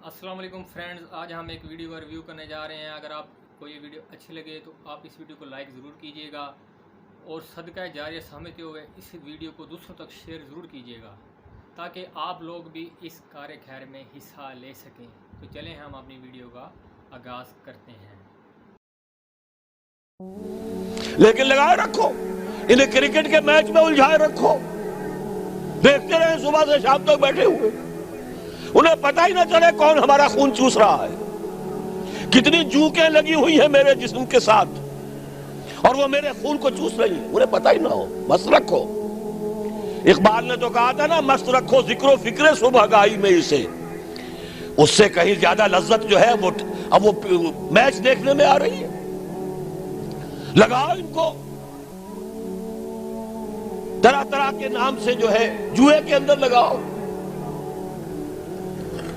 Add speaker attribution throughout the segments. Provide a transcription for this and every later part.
Speaker 1: السلام علیکم فرینڈز، آج ہم ایک ویڈیو کا ریویو کرنے جا رہے ہیں۔ اگر آپ کو یہ ویڈیو اچھی لگے تو آپ اس ویڈیو کو لائک ضرور کیجئے گا اور صدقہ جاریہ سمجھتے ہوئے اس ویڈیو کو دوسروں تک شیئر ضرور کیجئے گا تاکہ آپ لوگ بھی اس کار خیر میں حصہ لے سکیں۔ تو چلیں ہم اپنی ویڈیو کا آغاز کرتے ہیں۔
Speaker 2: لیکن لگائے رکھو، انہیں کرکٹ کے میچ میں الجھائے رکھو، دیکھتے رہے صبح سے شام تک بیٹھے ہوئے، انہیں پتہ ہی نہ چلے کون ہمارا خون چوس رہا ہے، کتنی جوکیں لگی ہوئی ہیں میرے جسم کے ساتھ اور وہ میرے خون کو چوس رہی ہیں، انہیں پتہ ہی نہ ہو۔ مست رکھو، اقبال نے تو کہا تھا نا، مست رکھو ذکر و فکر صبح گائی میں اسے، اس سے کہیں زیادہ لذت جو ہے وہ اب وہ میچ دیکھنے میں آ رہی ہے۔ لگاؤ ان کو، طرح طرح کے نام سے جو ہے جوئے کے اندر لگاؤ۔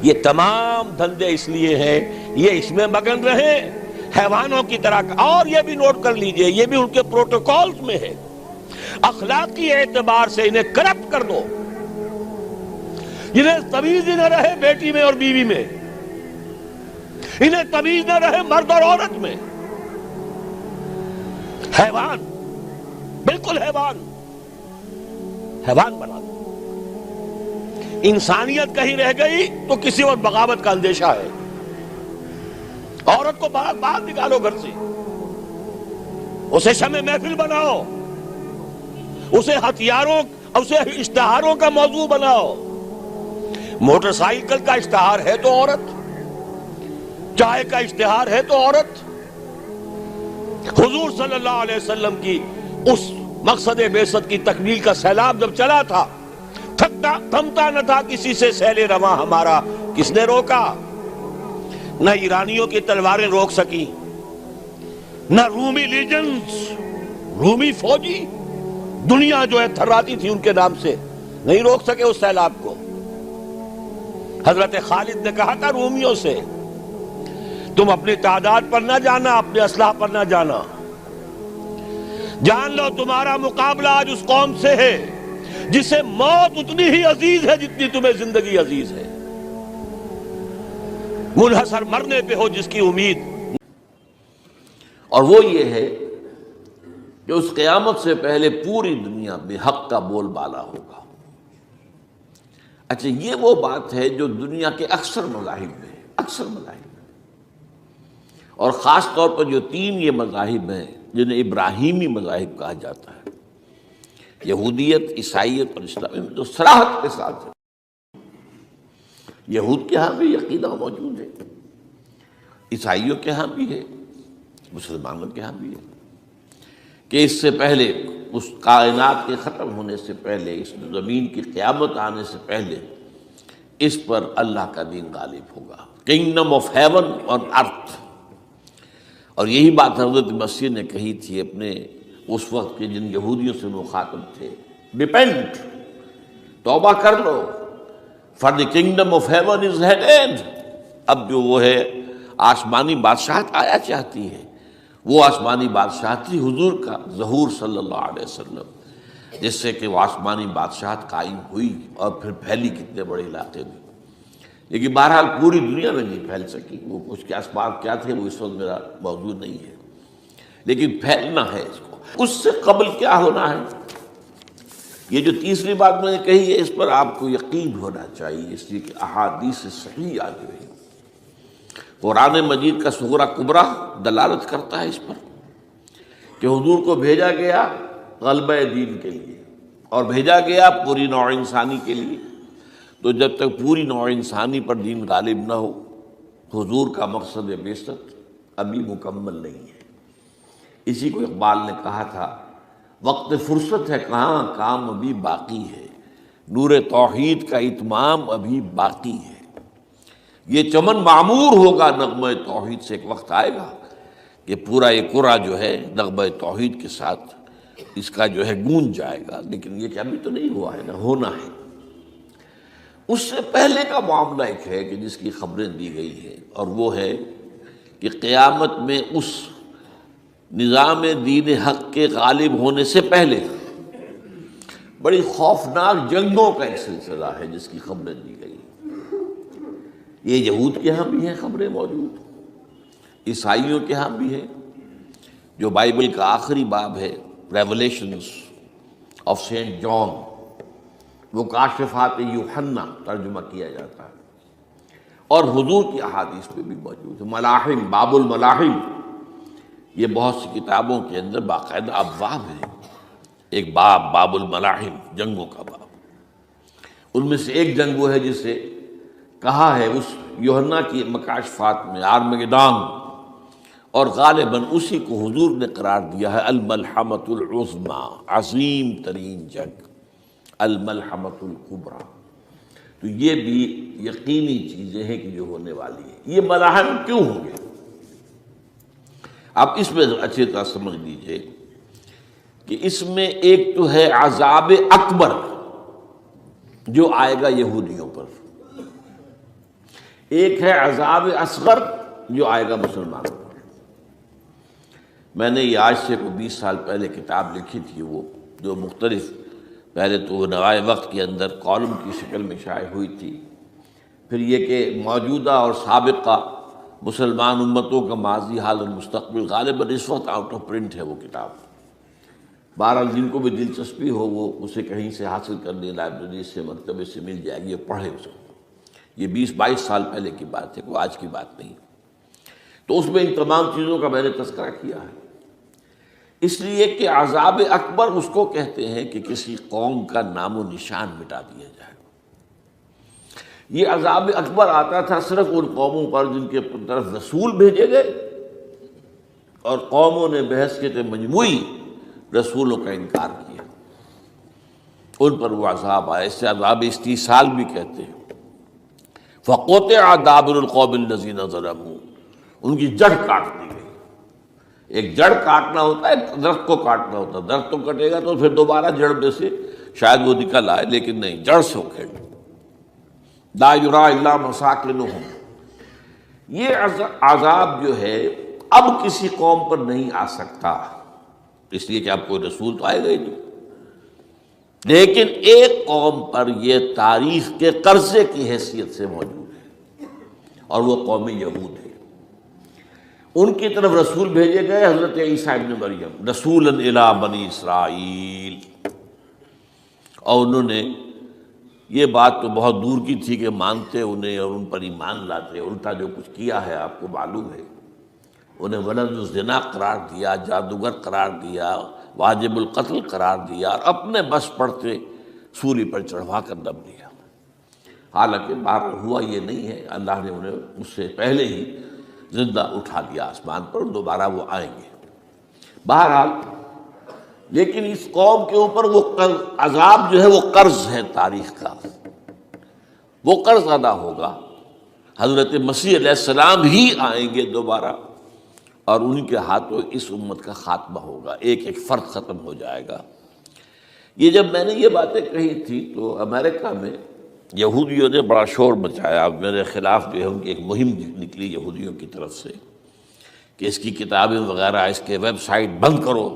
Speaker 2: یہ تمام دھندے اس لیے ہیں یہ اس میں مگن رہے حیوانوں کی طرح۔ اور یہ بھی نوٹ کر لیجئے، یہ بھی ان کے پروٹوکولز میں ہے، اخلاقی اعتبار سے انہیں کرپٹ کر دو، انہیں تمیز ہی نہ رہے بیٹی میں اور بیوی میں، انہیں تمیز نہ رہے مرد اور عورت میں، حیوان، بالکل حیوان بنا دو۔ انسانیت کہیں رہ گئی تو کسی اور بغاوت کا اندیشہ ہے۔ عورت کو باہر نکالو گھر سے، اسے شمع محفل بناؤ، اسے ہتھیاروں، اسے اشتہاروں کا موضوع بناؤ۔ موٹر سائیکل کا اشتہار ہے تو عورت، چائے کا اشتہار ہے تو عورت۔ حضور صلی اللہ علیہ وسلم کی اس مقصد بعثت کی تکمیل کا سیلاب جب چلا تھا، تھمتا نہ تھا کسی سے سیل رواں ہمارا، کس نے روکا؟ نہ ایرانیوں کی تلواریں روک سکی، نہ رومی لیجنز، رومی فوجی، دنیا جو ہے تھراتی تھی ان کے نام سے، نہیں روک سکے اس سیلاب کو۔ حضرت خالد نے کہا تھا رومیوں سے، تم اپنی تعداد پر نہ جانا، اپنے اسلحہ پر نہ جانا، جان لو تمہارا مقابلہ آج اس قوم سے ہے جسے موت اتنی ہی عزیز ہے جتنی تمہیں زندگی عزیز ہے، منحصر مرنے پہ ہو جس کی امید۔
Speaker 3: اور وہ یہ ہے کہ اس قیامت سے پہلے پوری دنیا میں حق کا بول بالا ہوگا۔ اچھا، یہ وہ بات ہے جو دنیا کے اکثر مذاہب میں ہے، اکثر مذاہب میں، اور خاص طور پر جو تین یہ مذاہب ہیں جنہیں ابراہیمی مذاہب کہا جاتا ہے، یہودیت، عیسائیت اور اسلام، میں تو صراحت کے ساتھ ہے۔ یہود کے ہاں بھی عقیدہ موجود ہے، عیسائیوں کے ہاں بھی ہے، مسلمانوں کے ہاں بھی ہے، کہ اس سے پہلے، اس کائنات کے ختم ہونے سے پہلے، اس زمین کی قیامت آنے سے پہلے اس پر اللہ کا دین غالب ہوگا، کنگڈم آف ہیون اور ارتھ۔ اور یہی بات حضرت مسیح نے کہی تھی اپنے اس وقت کے جن یہودیوں سے مخاطب تھے، ریپینٹ، توبہ کر لو، for the kingdom of heaven is at hand. اب جو وہ ہے آسمانی بادشاہت آیا چاہتی ہے، وہ آسمانی بادشاہت تھی حضور کا ظہور صلی اللہ علیہ وسلم، جس سے کہ وہ آسمانی بادشاہت قائم ہوئی اور پھر پھیلی کتنے بڑے علاقے میں، لیکن بہرحال پوری دنیا میں نہیں پھیل سکی۔ وہ اس کے اسباب کیا تھے وہ اس وقت میرا موضوع نہیں ہے، لیکن پھیلنا ہے اس کو۔ اس سے قبل کیا ہونا ہے، یہ جو تیسری بات میں نے کہی ہے، اس پر آپ کو یقین ہونا چاہیے، اس لیے کہ احادیث صحیح آ گئی۔ قرآن مجید کا صغرا کبرا دلالت کرتا ہے اس پر کہ حضور کو بھیجا گیا غلبہ دین کے لیے، اور بھیجا گیا پوری نوع انسانی کے لیے۔ تو جب تک پوری نوع انسانی پر دین غالب نہ ہو، حضور کا مقصد بعثت ابھی مکمل نہیں ہے۔ اسی کو اقبال نے کہا تھا، وقت فرصت ہے کہاں، کام ابھی باقی ہے، نور توحید کا اتمام ابھی باقی ہے۔ یہ چمن معمور ہوگا نغمہ توحید سے، ایک وقت آئے گا کہ پورا یہ قرآ جو ہے نغمہ توحید کے ساتھ اس کا جو ہے گونج جائے گا، لیکن یہ کہ ابھی تو نہیں ہوا ہے، نہ ہونا ہے۔ اس سے پہلے کا معاملہ ایک ہے کہ جس کی خبریں دی گئی ہیں، اور وہ ہے کہ قیامت میں اس نظام دین حق کے غالب ہونے سے پہلے بڑی خوفناک جنگوں کا ایک سلسلہ ہے جس کی خبریں دی گئی۔ یہ یہود کے ہاں بھی ہیں خبریں موجود، عیسائیوں کے ہاں بھی ہیں۔ جو بائبل کا آخری باب ہے ریولیشنز آف سینٹ جان، وہ کاشفات یوحنا ترجمہ کیا جاتا ہے، اور حضور کی احادیث پہ بھی موجود ہے۔ ملاحم، باب الملاحم، یہ بہت سی کتابوں کے اندر باقاعدہ ابواب ہیں۔ ایک باب، باب الملاحم، جنگوں کا باب۔ ان میں سے ایک جنگ وہ ہے جسے کہا ہے اس یوحنا کی مکاشفات میں آرمگدان، اور غالباً اسی کو حضور نے قرار دیا ہے الملحمۃ العظمیٰ، عظیم ترین جنگ، الملحمۃ الکبریٰ۔ تو یہ بھی یقینی چیزیں ہیں کہ جو ہونے والی ہیں۔ یہ ملاحم کیوں ہوں گے؟ آپ اس میں اچھی طرح سمجھ لیجئے کہ اس میں ایک تو ہے عذاب اکبر جو آئے گا یہودیوں پر، ایک ہے عذاب اصغر جو آئے گا مسلمانوں پر۔ میں نے یہ آج سے 20 سال پہلے کتاب لکھی تھی، وہ جو مختلف، پہلے تو وہ نوائے وقت کے اندر کالم کی شکل میں شائع ہوئی تھی، پھر یہ کہ موجودہ اور سابقہ مسلمان امتوں کا ماضی، حال اور مستقبل، غالباً اس وقت آؤٹ آف پرنٹ ہے وہ کتاب۔ بہرحال جن کو بھی دلچسپی ہو وہ اسے کہیں سے حاصل کر لیں، لائبریری سے، مکتبے سے مل جائے گی، پڑھے اس کو۔ یہ 20-22 سال پہلے کی بات ہے، کوئی آج کی بات نہیں۔ تو اس میں ان تمام چیزوں کا میں نے تذکرہ کیا ہے، اس لیے کہ عذاب اکبر اس کو کہتے ہیں کہ کسی قوم کا نام و نشان مٹا دیا جائے۔ یہ عذاب اکبر آتا تھا صرف ان قوموں پر جن کے طرف رسول بھیجے گئے اور قوموں نے بحثیت مجموعی رسولوں کا انکار کیا، ان پر وہ عذاب آئے۔ اس سے عذاب استیصال بھی کہتے ہیں۔ فَقُطِعَ دَابِرُ الْقَوْمِ الَّذِينَ ظَلَمُوا، ان کی جڑ کاٹ دی گئی۔ ایک جڑ کاٹنا ہوتا ہے، درخت کو کاٹنا ہوتا ہے، درخت تو کٹے گا تو پھر دوبارہ جڑ میں سے شاید وہ نکل آئے، لیکن نہیں، جڑ سے اکھیڑ۔ لا یرا الا مساکنہم، یہ عذاب جو ہے اب کسی قوم پر نہیں آ سکتا، اس لیے کہ اب کوئی رسول تو آئے گا ہی نہیں، لیکن ایک قوم پر یہ تاریخ کے قرضے کی حیثیت سے موجود ہے، اور وہ قوم یہود ہے۔ ان کی طرف رسول بھیجے گئے حضرت عیسیٰ ابن مریم، رسولا الی بنی اسرائیل، اور انہوں نے یہ بات تو بہت دور کی تھی کہ مانتے انہیں اور ان پر ایمان لاتے، الٹا جو کچھ کیا ہے آپ کو معلوم ہے۔ انہیں ولد الزنا قرار دیا، جادوگر قرار دیا، واجب القتل قرار دیا، اور اپنے بس پڑتے سولی پر چڑھوا کر دب دیا۔ حالانکہ بار ہوا یہ نہیں ہے، اللہ نے انہیں اس سے پہلے ہی زندہ اٹھا دیا آسمان پر، دوبارہ وہ آئیں گے۔ بہرحال لیکن اس قوم کے اوپر وہ عذاب جو ہے وہ قرض ہے تاریخ کا، وہ قرض ادا ہوگا۔ حضرت مسیح علیہ السلام ہی آئیں گے دوبارہ، اور ان کے ہاتھوں اس امت کا خاتمہ ہوگا، ایک ایک فرد ختم ہو جائے گا۔ یہ جب میں نے یہ باتیں کہی تھی تو امریکہ میں یہودیوں نے بڑا شور مچایا، میرے خلاف جو ہے ان کی ایک مہم نکلی یہودیوں کی طرف سے کہ اس کی کتابیں وغیرہ، اس کے ویب سائٹ بند کرو،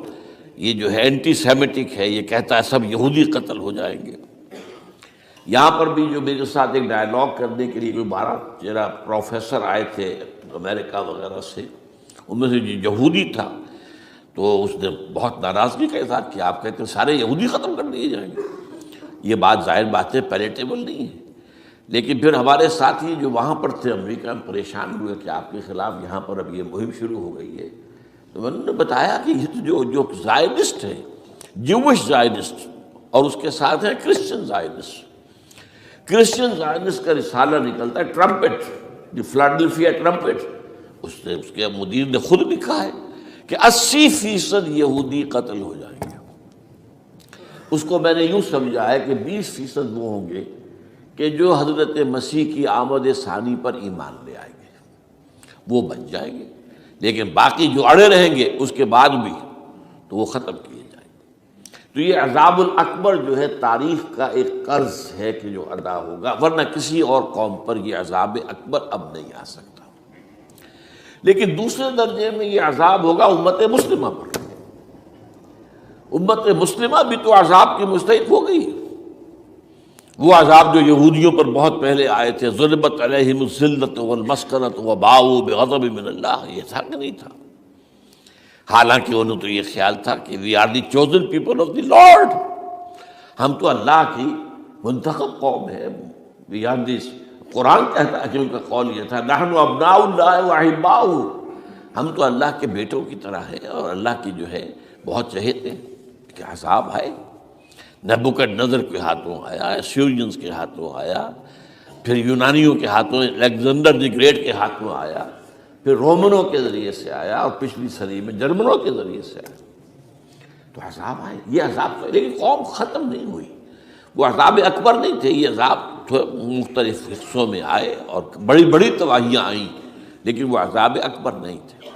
Speaker 3: یہ جو ہے اینٹی سیمیٹک ہے، یہ کہتا ہے سب یہودی قتل ہو جائیں گے۔ یہاں پر بھی جو میرے ساتھ ایک ڈائلاگ کرنے کے لیے کوئی 12-13 پروفیسر آئے تھے امریکہ وغیرہ سے، ان میں سے جو یہودی تھا تو اس نے بہت ناراضگی کا اظہار کیا، آپ کہتے ہیں سارے یہودی ختم کر دیے جائیں گے۔ یہ بات ظاہر بات ہے پیلیٹیبل نہیں ہے، لیکن پھر ہمارے ساتھی جو وہاں پر تھے امریکہ میں پریشان ہوئے کہ آپ کے خلاف یہاں پر اب یہ مہم شروع ہو گئی ہے۔ تو میں نے بتایا کہ یہ تو جو زائنسٹ ہے، جوش زائنسٹ، اور اس کے ساتھ ہے کرسچن زائنسٹ۔ کرسچن زائنسٹ کا رسالہ نکلتا ہے ٹرمپٹ، جو فلاڈلفیا ٹرمپٹ، اس کے مدیر نے خود لکھا ہے کہ 80% یہودی قتل ہو جائیں گے۔ اس کو میں نے یوں سمجھا ہے کہ 20% وہ ہوں گے کہ جو حضرت مسیح کی آمد ثانی پر ایمان لے آئیں گے، وہ بچ جائیں گے، لیکن باقی جو اڑے رہیں گے اس کے بعد بھی تو وہ ختم کیے جائیں گے۔ تو یہ عذاب الاکبر جو ہے تاریخ کا ایک قرض ہے کہ جو ادا ہوگا، ورنہ کسی اور قوم پر یہ عذاب اکبر اب نہیں آ سکتا۔ لیکن دوسرے درجے میں یہ عذاب ہوگا امت مسلمہ پر۔ امت مسلمہ بھی تو عذاب کی مستحق ہو گئی، وہ عذاب جو یہودیوں پر بہت پہلے آئے تھے، ضربت علیہم الذلۃ والمسکنۃ وباؤوا بغضب من اللہ، یہ تھا کہ نہیں تھا؟ حالانکہ انہوں تو یہ خیال تھا کہ we are the chosen people of the Lord, ہم تو اللہ کی منتخب قوم ہے، وی آر دس، قرآن کہتا ہے کہ ان کا قول یہ تھا نحن ابناء اللہ واحباؤہ، ہم تو اللہ کے بیٹوں کی طرح ہیں اور اللہ کی جو ہے بہت چہیتے ہیں۔ کہ عذاب آئے، نبوکدنضر کے ہاتھوں آیا، اسیرینز کے ہاتھوں آیا، پھر یونانیوں کے ہاتھوں، الیگزینڈر دی گریٹ کے ہاتھوں آیا، پھر رومنوں کے ذریعے سے آیا، اور پچھلی صدی میں جرمنوں کے ذریعے سے آیا۔ تو عذاب آئے، یہ عذاب تو، لیکن قوم ختم نہیں ہوئی، وہ عذاب اکبر نہیں تھے، یہ عذاب مختلف حصوں میں آئے اور بڑی بڑی تباہیاں آئیں، لیکن وہ عذاب اکبر نہیں تھے۔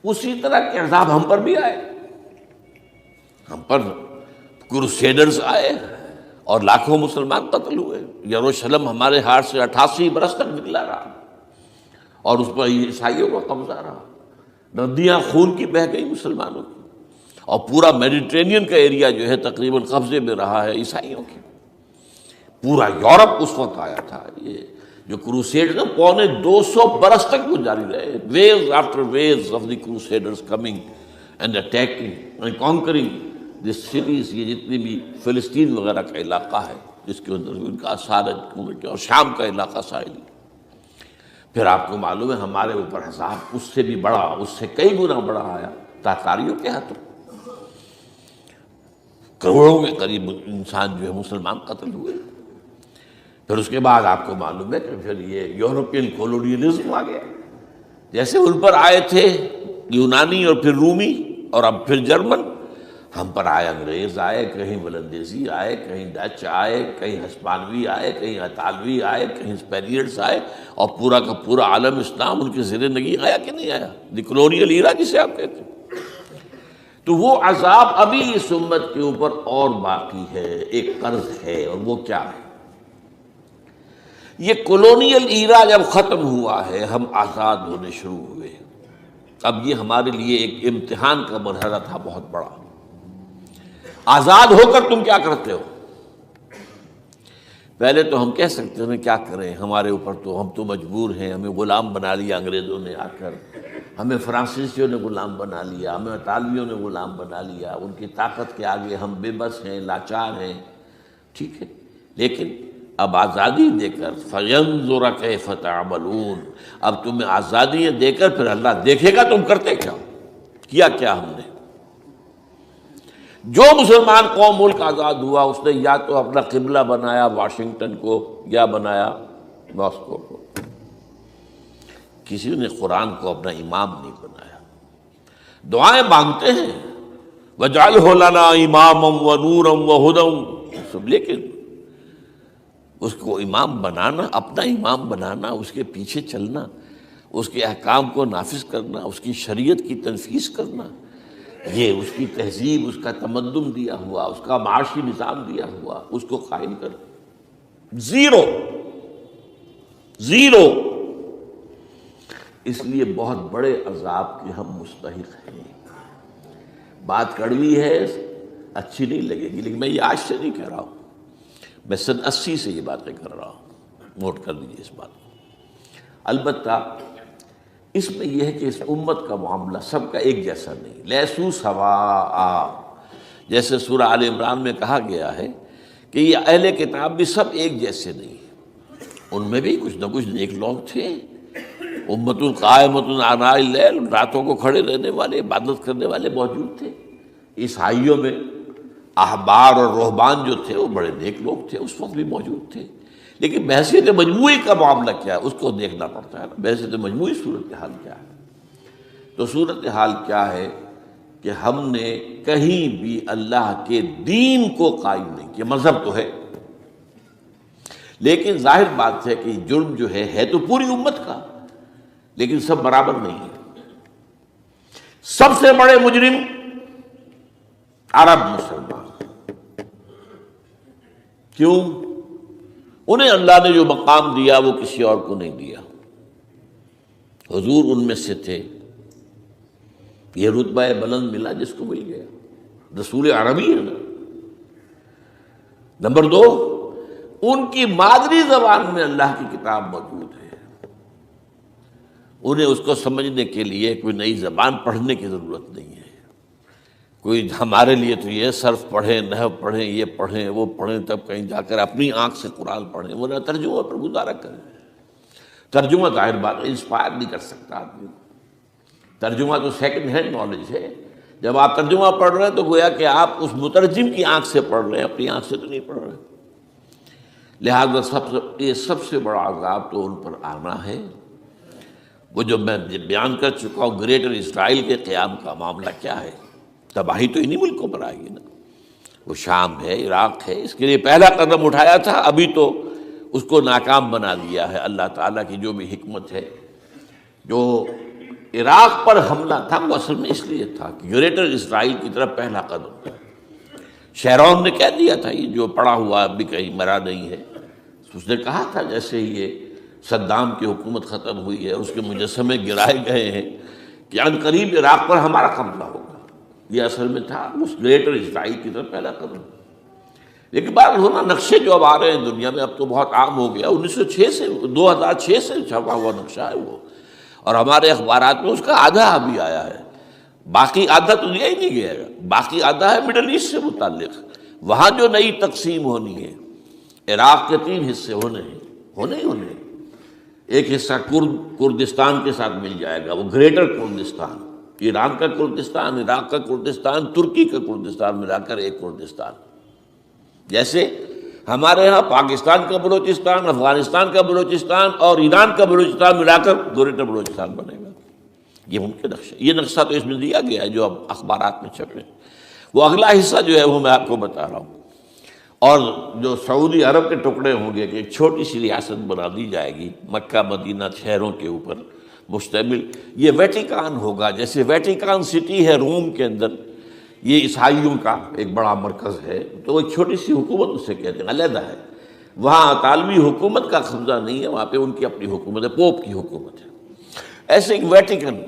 Speaker 3: اسی طرح کے عذاب ہم پر بھی آئے، ہم پر کروسیڈرز آئے اور لاکھوں مسلمان قتل ہوئے۔ یروشلم ہمارے ہاتھ سے 88 برس تک نکلا رہا اور اس پر عیسائیوں کا قبضہ رہا، ندیاں خون کی بہہ گئی مسلمانوں کی، اور پورا میڈیٹرینین کا ایریا جو ہے تقریباً قبضے میں رہا ہے عیسائیوں کے۔ پورا یورپ اس وقت آیا تھا، یہ جو کروسیڈ نا 250 برس تک وہ جاری رہے، waves after waves of the Crusaders coming and attacking and conquering this cities, یہ جتنی بھی فلسطین وغیرہ کا علاقہ ہے جس کے اندر ان کا اثار اور شام کا علاقہ ساحلی۔ پھر آپ کو معلوم ہے ہمارے اوپر عذاب اس سے بھی بڑا، اس سے کئی گنا بڑا آیا تاتاریوں کے ہاتھوں، کروڑوں کے قریب انسان جو ہے مسلمان قتل ہوئے۔ پھر اس کے بعد آپ کو معلوم ہے کہ پھر یہ یورپین کولونیلزم آ گیا، جیسے ان پر آئے تھے یونانی اور پھر رومی اور اب پھر جرمن، ہم پر آئے انگریز آئے، کہیں ولندیزی آئے، کہیں ڈچ آئے، کہیں ہسپانوی آئے، کہیں اطالوی آئے، کہیں اسپینیئرز آئے، اور پورا کا پورا عالم اسلام ان کے زیر نگی آیا کہ نہیں آیا، دی کلونیل ایرا جسے آپ کہتے ہیں۔ تو وہ عذاب ابھی اس امت کے اوپر اور باقی ہے، ایک قرض ہے، اور وہ کیا ہے؟ یہ کلونیل ایرا جب ختم ہوا ہے، ہم آزاد ہونے شروع ہوئے، اب یہ ہمارے لیے ایک امتحان کا مرحلہ تھا بہت بڑا۔ آزاد ہو کر تم کیا کرتے ہو؟ پہلے تو ہم کہہ سکتے ہیں کیا کریں، ہمارے اوپر تو، ہم تو مجبور ہیں، ہمیں غلام بنا لیا انگریزوں نے آ کر، ہمیں فرانسیسیوں نے غلام بنا لیا، ہمیں اطالویوں نے غلام بنا لیا، ان کی طاقت کے آگے ہم بے بس ہیں، لاچار ہیں، ٹھیک ہے، لیکن اب آزادی دے کر فَيَنظُرَ كَيْفَ تَعْمَلُونَ، اب تمہیں آزادیاں دے کر پھر اللہ دیکھے گا تم کرتے کیا، کیا کیا ہم نے۔ جو مسلمان قوم ملک آزاد ہوا اس نے یا تو اپنا قبلہ بنایا واشنگٹن کو یا بنایا ماسکو کو، کسی نے قرآن کو اپنا امام نہیں بنایا۔ دعائیں مانگتے ہیں وَاجْعَلْهُ لَنَا إِمَامًا وَنُورًا وَهُدًى، لیکن اس کو امام بنانا، اپنا امام بنانا، اس کے پیچھے چلنا، اس کے احکام کو نافذ کرنا، اس کی شریعت کی تنفیذ کرنا، یہ اس کی تہذیب، اس کا تمدن دیا ہوا، اس کا معاشی نظام دیا ہوا، اس کو قائم کر، زیرو زیرو۔ اس لیے بہت بڑے عذاب کے ہم مستحق ہیں۔ بات کڑوی ہے، اچھی نہیں لگے گی، لیکن میں یہ آج سے نہیں کہہ رہا ہوں، میں سن 80 سے یہ باتیں کر رہا ہوں، نوٹ کر لیجیے اس بات کو۔ البتہ اس میں یہ ہے کہ اس امت کا معاملہ سب کا ایک جیسا نہیں، لیسو سواء، جیسے سورہ آل عمران میں کہا گیا ہے کہ یہ اہل کتاب بھی سب ایک جیسے نہیں، ان میں بھی کچھ نہ کچھ نیک لوگ تھے، امت قائمۃ آناء اللیل، راتوں کو کھڑے رہنے والے، عبادت کرنے والے موجود تھے۔ عیسائیوں میں احبار اور رہبان جو تھے وہ بڑے نیک لوگ تھے، اس وقت بھی موجود تھے، لیکن بحثیت مجموعی کا معاملہ کیا ہے اس کو دیکھنا پڑتا ہے نا، بحثیت مجموعی صورتحال کیا ہے۔ تو صورتحال کیا ہے کہ ہم نے کہیں بھی اللہ کے دین کو قائم نہیں کیا، مذہب تو ہے لیکن ظاہر بات ہے کہ جرم جو ہے تو پوری امت کا، لیکن سب برابر نہیں ہے۔ سب سے بڑے مجرم عرب مسلمان، کیوں؟ انہیں اللہ نے جو مقام دیا وہ کسی اور کو نہیں دیا، حضور ان میں سے تھے، یہ رتبہ بلند ملا جس کو مل گیا، رسول عربی ہے نا۔ نمبر 2، ان کی مادری زبان میں اللہ کی کتاب موجود ہے، انہیں اس کو سمجھنے کے لیے کوئی نئی زبان پڑھنے کی ضرورت نہیں ہے۔ کوئی ہمارے لیے تو یہ صرف پڑھیں، نحو پڑھیں، یہ پڑھیں، وہ پڑھیں، تب کہیں جا کر اپنی آنکھ سے قرآن پڑھیں، ورنہ ترجمہ پر گزارا کریں۔ ترجمہ ظاہر بات انسپائر نہیں کر سکتا آدمی، ترجمہ تو سیکنڈ ہینڈ نالج ہے۔ جب آپ ترجمہ پڑھ رہے ہیں تو گویا کہ آپ اس مترجم کی آنکھ سے پڑھ رہے ہیں، اپنی آنکھ سے تو نہیں پڑھ رہے۔ لہذا سب سے بڑا عذاب تو ان پر آنا ہے۔ وہ جو میں بیان کر چکا ہوں، گریٹر اسرائیل کے قیام کا معاملہ کیا ہے؟ تباہی تو انہی ملکوں پر آئے گی نا، وہ شام ہے، عراق ہے، اس کے لیے پہلا قدم اٹھایا تھا، ابھی تو اس کو ناکام بنا دیا ہے۔ اللہ تعالیٰ کی جو بھی حکمت ہے، جو عراق پر حملہ تھا وہ اصل میں اس لیے تھا کہ گریٹر اسرائیل کی طرف پہلا قدم تھا۔ شیرون نے کہہ دیا تھا، یہ جو پڑا ہوا ابھی کہیں مرا نہیں ہے، اس نے کہا تھا جیسے یہ صدام کی حکومت ختم ہوئی ہے، اس کے مجسمے گرائے گئے ہیں کہ ان قریب عراق پر ہمارا قبضہ ہوگا۔ یہ اصل میں تھا اس گریٹر اسرائیل کی طرف پہلا قدم۔ لیکن بات ہونا نقشے جو اب آ رہے ہیں دنیا میں، اب تو بہت عام ہو گیا، 2006 سے چھپا ہوا نقشہ ہے وہ، اور ہمارے اخبارات میں اس کا آدھا ابھی آیا ہے، باقی آدھا تو دیا ہی نہیں گیا ہے، باقی آدھا ہے مڈل ایسٹ سے متعلق۔ وہاں جو نئی تقسیم ہونی ہے، عراق کے 3 حصے ہونے ہیں۔ ایک حصہ کردستان کے ساتھ مل جائے گا، وہ گریٹر کردستان، ایران کا کردستان، عراق کا کردستان، ترکی کا کردستان ملا کر ایک کردستان۔ جیسے ہمارے ہاں پاکستان کا بلوچستان، افغانستان کا بلوچستان اور ایران کا بلوچستان ملا کر گریٹر بلوچستان بنے گا۔ یہ ممکن نقشہ، یہ نقشہ تو اس میں دیا گیا ہے جو اب اخبارات میں چھپے۔ وہ اگلا حصہ جو ہے وہ میں آپ کو بتا رہا ہوں، اور جو سعودی عرب کے ٹکڑے ہوں گے کہ ایک چھوٹی سی ریاست بنا دی جائے گی مکہ مدینہ شہروں کے اوپر مشتمل، یہ ویٹیکان ہوگا۔ جیسے ویٹیکان سٹی ہے روم کے اندر، یہ عیسائیوں کا ایک بڑا مرکز ہے، تو وہ ایک چھوٹی سی حکومت اسے کہتے ہیں، علیحدہ ہے۔ وہاں عالمی حکومت کا قبضہ نہیں ہے، وہاں پہ ان کی اپنی حکومت ہے، پوپ کی حکومت ہے۔ ایسے ایک ویٹیکن،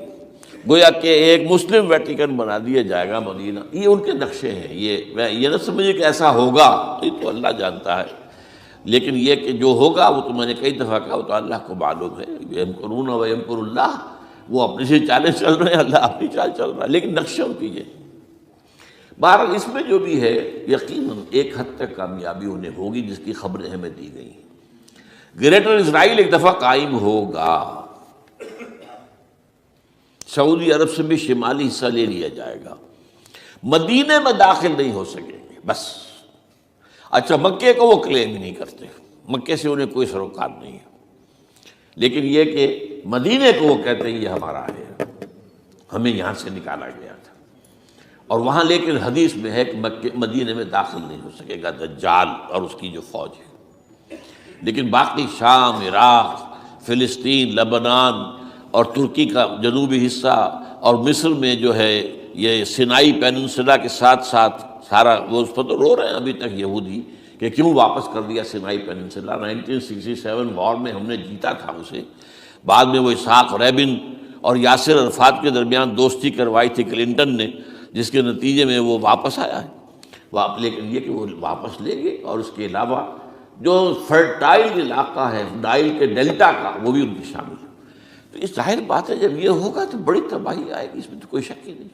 Speaker 3: گویا کہ ایک مسلم ویٹیکن بنا دیا جائے گا مدینہ۔ یہ ان کے نقشے ہیں، یہ نہ سمجھے کہ ایسا ہوگا، یہ تو اللہ جانتا ہے، لیکن یہ کہ جو ہوگا وہ تو میں نے کئی دفعہ کہا، وہ تو اللہ کو معلوم ہے۔ یمکرون و یمکر اللہ، وہ اپنی سی چالیں چل رہے ہیں، اللہ اپنی چال چل رہا ہے، لیکن نقشہ ان کی یہ۔ بہرحال اس میں جو بھی ہے یقیناً ایک حد تک کامیابی انہیں ہوگی جس کی خبریں ہمیں دی گئی ہیں۔ گریٹر اسرائیل ایک دفعہ قائم ہوگا، سعودی عرب سے بھی شمالی حصہ لے لیا جائے گا، مدینے میں داخل نہیں ہو سکیں گے بس۔ اچھا، مکے کو وہ کلیم نہیں کرتے، مکے سے انہیں کوئی سروکار نہیں ہے، لیکن یہ کہ مدینے کو وہ کہتے ہیں یہ ہمارا ہے، ہمیں یہاں سے نکالا گیا تھا۔ اور وہاں لیکن حدیث میں ہے کہ مدینے میں داخل نہیں ہو سکے گا دجال اور اس کی جو فوج ہے، لیکن باقی شام، عراق، فلسطین، لبنان اور ترکی کا جنوبی حصہ اور مصر میں جو ہے یہ سینائی پیننسلا کے ساتھ ساتھ سارا، وہ اس پر تو رو رہے ہیں ابھی تک یہودی کہ کیوں واپس کر دیا سینائی پیننسلا۔ 1967 وار میں ہم نے جیتا تھا اسے، بعد میں وہ اسحاق ریبن اور یاسر عرفات کے درمیان دوستی کروائی تھی کلنٹن نے، جس کے نتیجے میں وہ واپس آیا ہے۔ لیکن یہ کہ وہ واپس لے گئے، اور اس کے علاوہ جو فرٹائل علاقہ ہے نائل کے ڈیلٹا کا، وہ بھی ان کی شامل ہے۔ تو اس ظاہر بات ہے جب یہ ہوگا تو بڑی تباہی آئے گی، اس میں تو کوئی شک ہی نہیں۔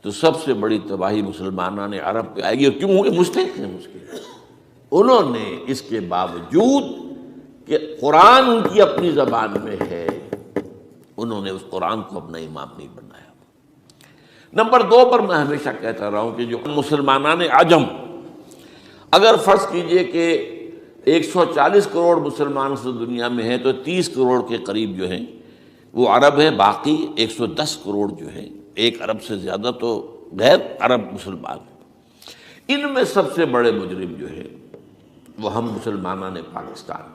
Speaker 3: تو سب سے بڑی تباہی مسلمانان عرب پہ آئے گی، اور کیوں ہوگی؟ مستحق ہیں اس کے، انہوں نے اس کے باوجود کہ قرآن ان کی اپنی زبان میں ہے، انہوں نے اس قرآن کو اپنا امام نہیں بنایا۔ نمبر 2 پر میں ہمیشہ کہتا رہا ہوں کہ جو مسلمانان عجم، اگر فرض کیجئے کہ 140 کروڑ مسلمان اس دنیا میں ہیں تو 30 کروڑ کے قریب جو ہیں وہ عرب ہیں، باقی 110 کروڑ جو ہیں، 1 ارب سے زیادہ تو غیر عرب مسلمان ہیں۔ ان میں سب سے بڑے مجرم جو ہیں وہ ہم مسلمانان پاکستان،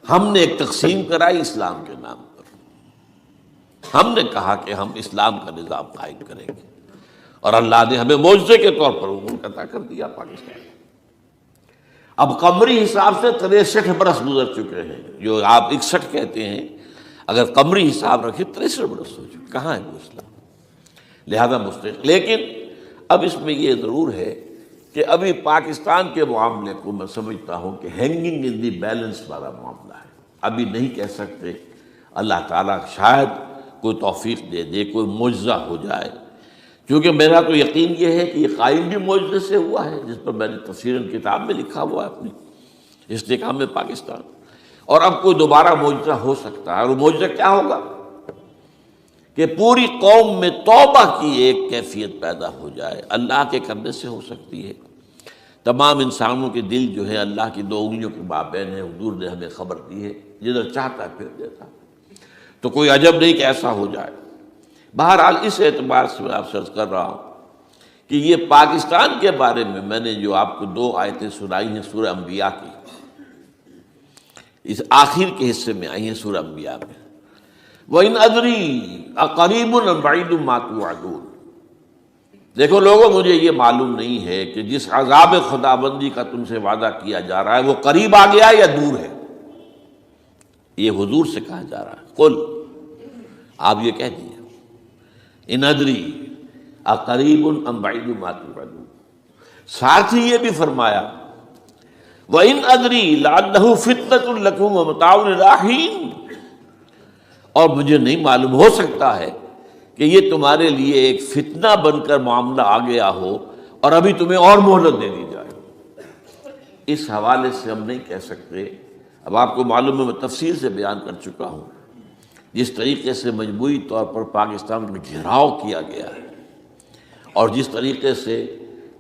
Speaker 3: ہم نے ایک تقسیم کرائی اسلام کے نام پر، ہم نے کہا کہ ہم اسلام کا نظام قائم کریں گے، اور اللہ نے ہمیں معجزے کے طور پر ملک عطا کر دیا پاکستان۔ اب قمری حساب سے 63 برس گزر چکے ہیں، جو آپ 61 کہتے ہیں، اگر قمری حساب رکھیں 63 برس ہو چکے، کہاں ہے وہ اسلام؟ لہذا مستحق۔ لیکن اب اس میں یہ ضرور ہے کہ ابھی پاکستان کے معاملے کو میں سمجھتا ہوں کہ ہینگنگ ان دی بیلنس والا معاملہ ہے. ابھی نہیں کہہ سکتے. اللہ تعالیٰ شاید کوئی توفیق دے دے، کوئی معجزہ ہو جائے. کیونکہ میرا تو یقین یہ ہے کہ یہ قائم بھی معجزے سے ہوا ہے، جس پر میں نے تفسیراً کتاب میں لکھا ہوا ہے اپنی استحکام پاکستان. اور اب کوئی دوبارہ معجزہ ہو سکتا ہے. اور وہ معجزہ کیا ہوگا کہ پوری قوم میں توبہ کی ایک کیفیت پیدا ہو جائے. اللہ کے کرنے سے ہو سکتی ہے. تمام انسانوں کے دل جو ہے اللہ کی دو انگلیوں کے مابین ہے. حضور نے ہمیں خبر دی ہے، جدھر چاہتا ہے پھر دیتا. تو کوئی عجب نہیں کہ ایسا ہو جائے. بہرحال اس اعتبار سے میں آپ سے عرض کر رہا ہوں کہ یہ پاکستان کے بارے میں نے جو آپ کو 2 آیتیں سنائی ہیں سورہ انبیاء کی، اس آخر کے حصے میں آئی ہیں سورہ انبیاء میں. وَإِنْ أَدْرِي أَقَرِيبٌ أَمْ بَعِيدٌ مَا تُوعَدُونَ. دیکھو لوگوں، مجھے یہ معلوم نہیں ہے کہ جس عذاب خدابندی کا تم سے وعدہ کیا جا رہا ہے وہ قریب آ گیا یا دور ہے. یہ حضور سے کہا جا رہا ہے. قل، آپ یہ کہہ دیجیے، ان ادری اقریب ام بعید ما توعدون. ساتھ ہی یہ بھی فرمایا وَإِنْ أَدْرِي لَعَلَّهُ فِتْنَةٌ لَكُمْ وَمَتَاعٌ إِلَىٰ حِينٍ. اور مجھے نہیں معلوم، ہو سکتا ہے کہ یہ تمہارے لیے ایک فتنہ بن کر معاملہ آ گیا ہو اور ابھی تمہیں اور مہلت دے دی جائے. اس حوالے سے ہم نہیں کہہ سکتے. اب آپ کو معلوم ہے، میں تفصیل سے بیان کر چکا ہوں جس طریقے سے مجموعی طور پر پاکستان میں گھیراؤ کیا گیا ہے، اور جس طریقے سے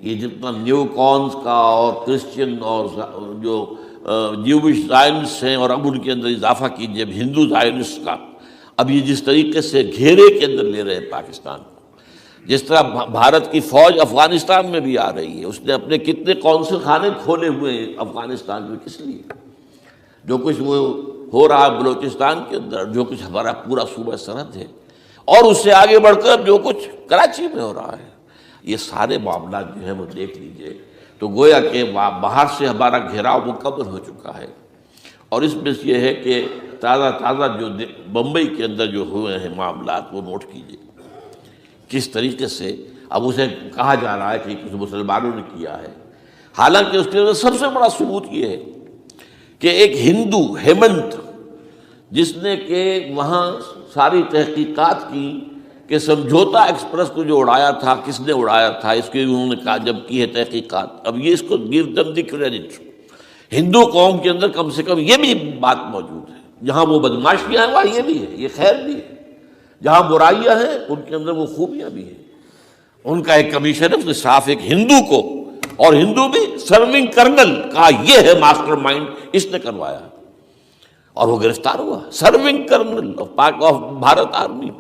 Speaker 3: یہ جتنا نیو کونس کا اور کرسچن اور جو جیوش زائنسٹ ہیں، اور اب ان کے اندر اضافہ کیجیے اب ہندو زائنسٹ کا، اب یہ جس طریقے سے گھیرے کے اندر لے رہے ہیں پاکستان کو. جس طرح بھارت کی فوج افغانستان میں بھی آ رہی ہے، اس نے اپنے کتنے قونصل خانے کھولے ہوئے ہیں افغانستان میں. کس لیے؟ جو کچھ وہ ہو رہا ہے بلوچستان کے اندر، جو کچھ ہمارا پورا صوبہ سرحد ہے، اور اس سے آگے بڑھ کر جو کچھ کراچی میں ہو رہا ہے، یہ سارے معاملات جو ہیں وہ دیکھ لیجئے تو گویا کہ باہر سے ہمارا گھیراؤ مکمل ہو چکا ہے. اور اس میں یہ ہے کہ تازہ جو بمبئی کے اندر جو ہوئے ہیں معاملات وہ نوٹ کیجئے کس طریقے سے اب اسے کہا جا رہا ہے کہ کچھ مسلمانوں نے کیا ہے. حالانکہ اس کے اندر سب سے بڑا ثبوت یہ ہے کہ ایک ہندو ہیمنت، جس نے کہ وہاں ساری تحقیقات کی کہ سمجھوتا ایکسپریس کو جو اڑایا تھا کس نے اڑایا تھا، اس کے انہوں نے کہا جب کی ہے تحقیقات. اب یہ اس کو گیو دم دی کریڈٹ. ہندو قوم کے اندر کم سے کم یہ بھی بات موجود ہے، جہاں وہ بدماشیاں ہیں وہاں یہ بھی ہے، یہ خیر بھی ہے. جہاں برائیاں ہیں ان کے اندر وہ خوبیاں بھی ہیں. ان کا ایک کمیشن ہے، اس نے صاف ایک ہندو کو، اور ہندو بھی سرونگ کرنل کہا یہ ہے ماسٹر مائنڈ، اس نے کروایا، اور وہ گرفتار ہوا. Serving kernel of Bharat army.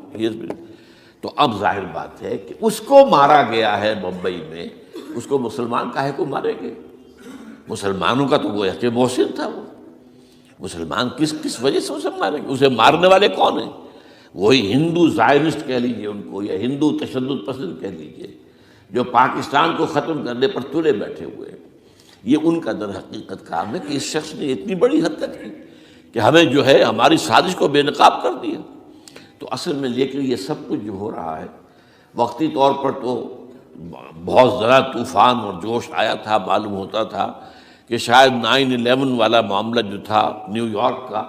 Speaker 3: تو اب ظاہر بات ہے کہ اس کو مارا گیا ہے بمبئی میں، اس کو مسلمان کاہے کو مارے گئے؟ مسلمانوں کا تو گویا کہ محسن تھا. وہ مسلمان کس وجہ سے اسے مارے گئے؟ اسے مارنے والے کون ہیں؟ وہی ہندو زائنسٹ کہہ لیجئے ان کو، یا ہندو تشدد پسند کہہ لیجئے، جو پاکستان کو ختم کرنے پر تلے بیٹھے ہوئے ہیں. یہ ان کا در حقیقت کام ہے کہ اس شخص نے اتنی بڑی حرکت کی کہ ہمیں جو ہے ہماری سازش کو بے نقاب کر دیا. تو اصل میں لیکن یہ سب کچھ جو ہو رہا ہے وقتی طور پر تو بہت زیادہ طوفان اور جوش آیا تھا. معلوم ہوتا تھا کہ شاید 9/11 والا معاملہ جو تھا نیو یارک کا،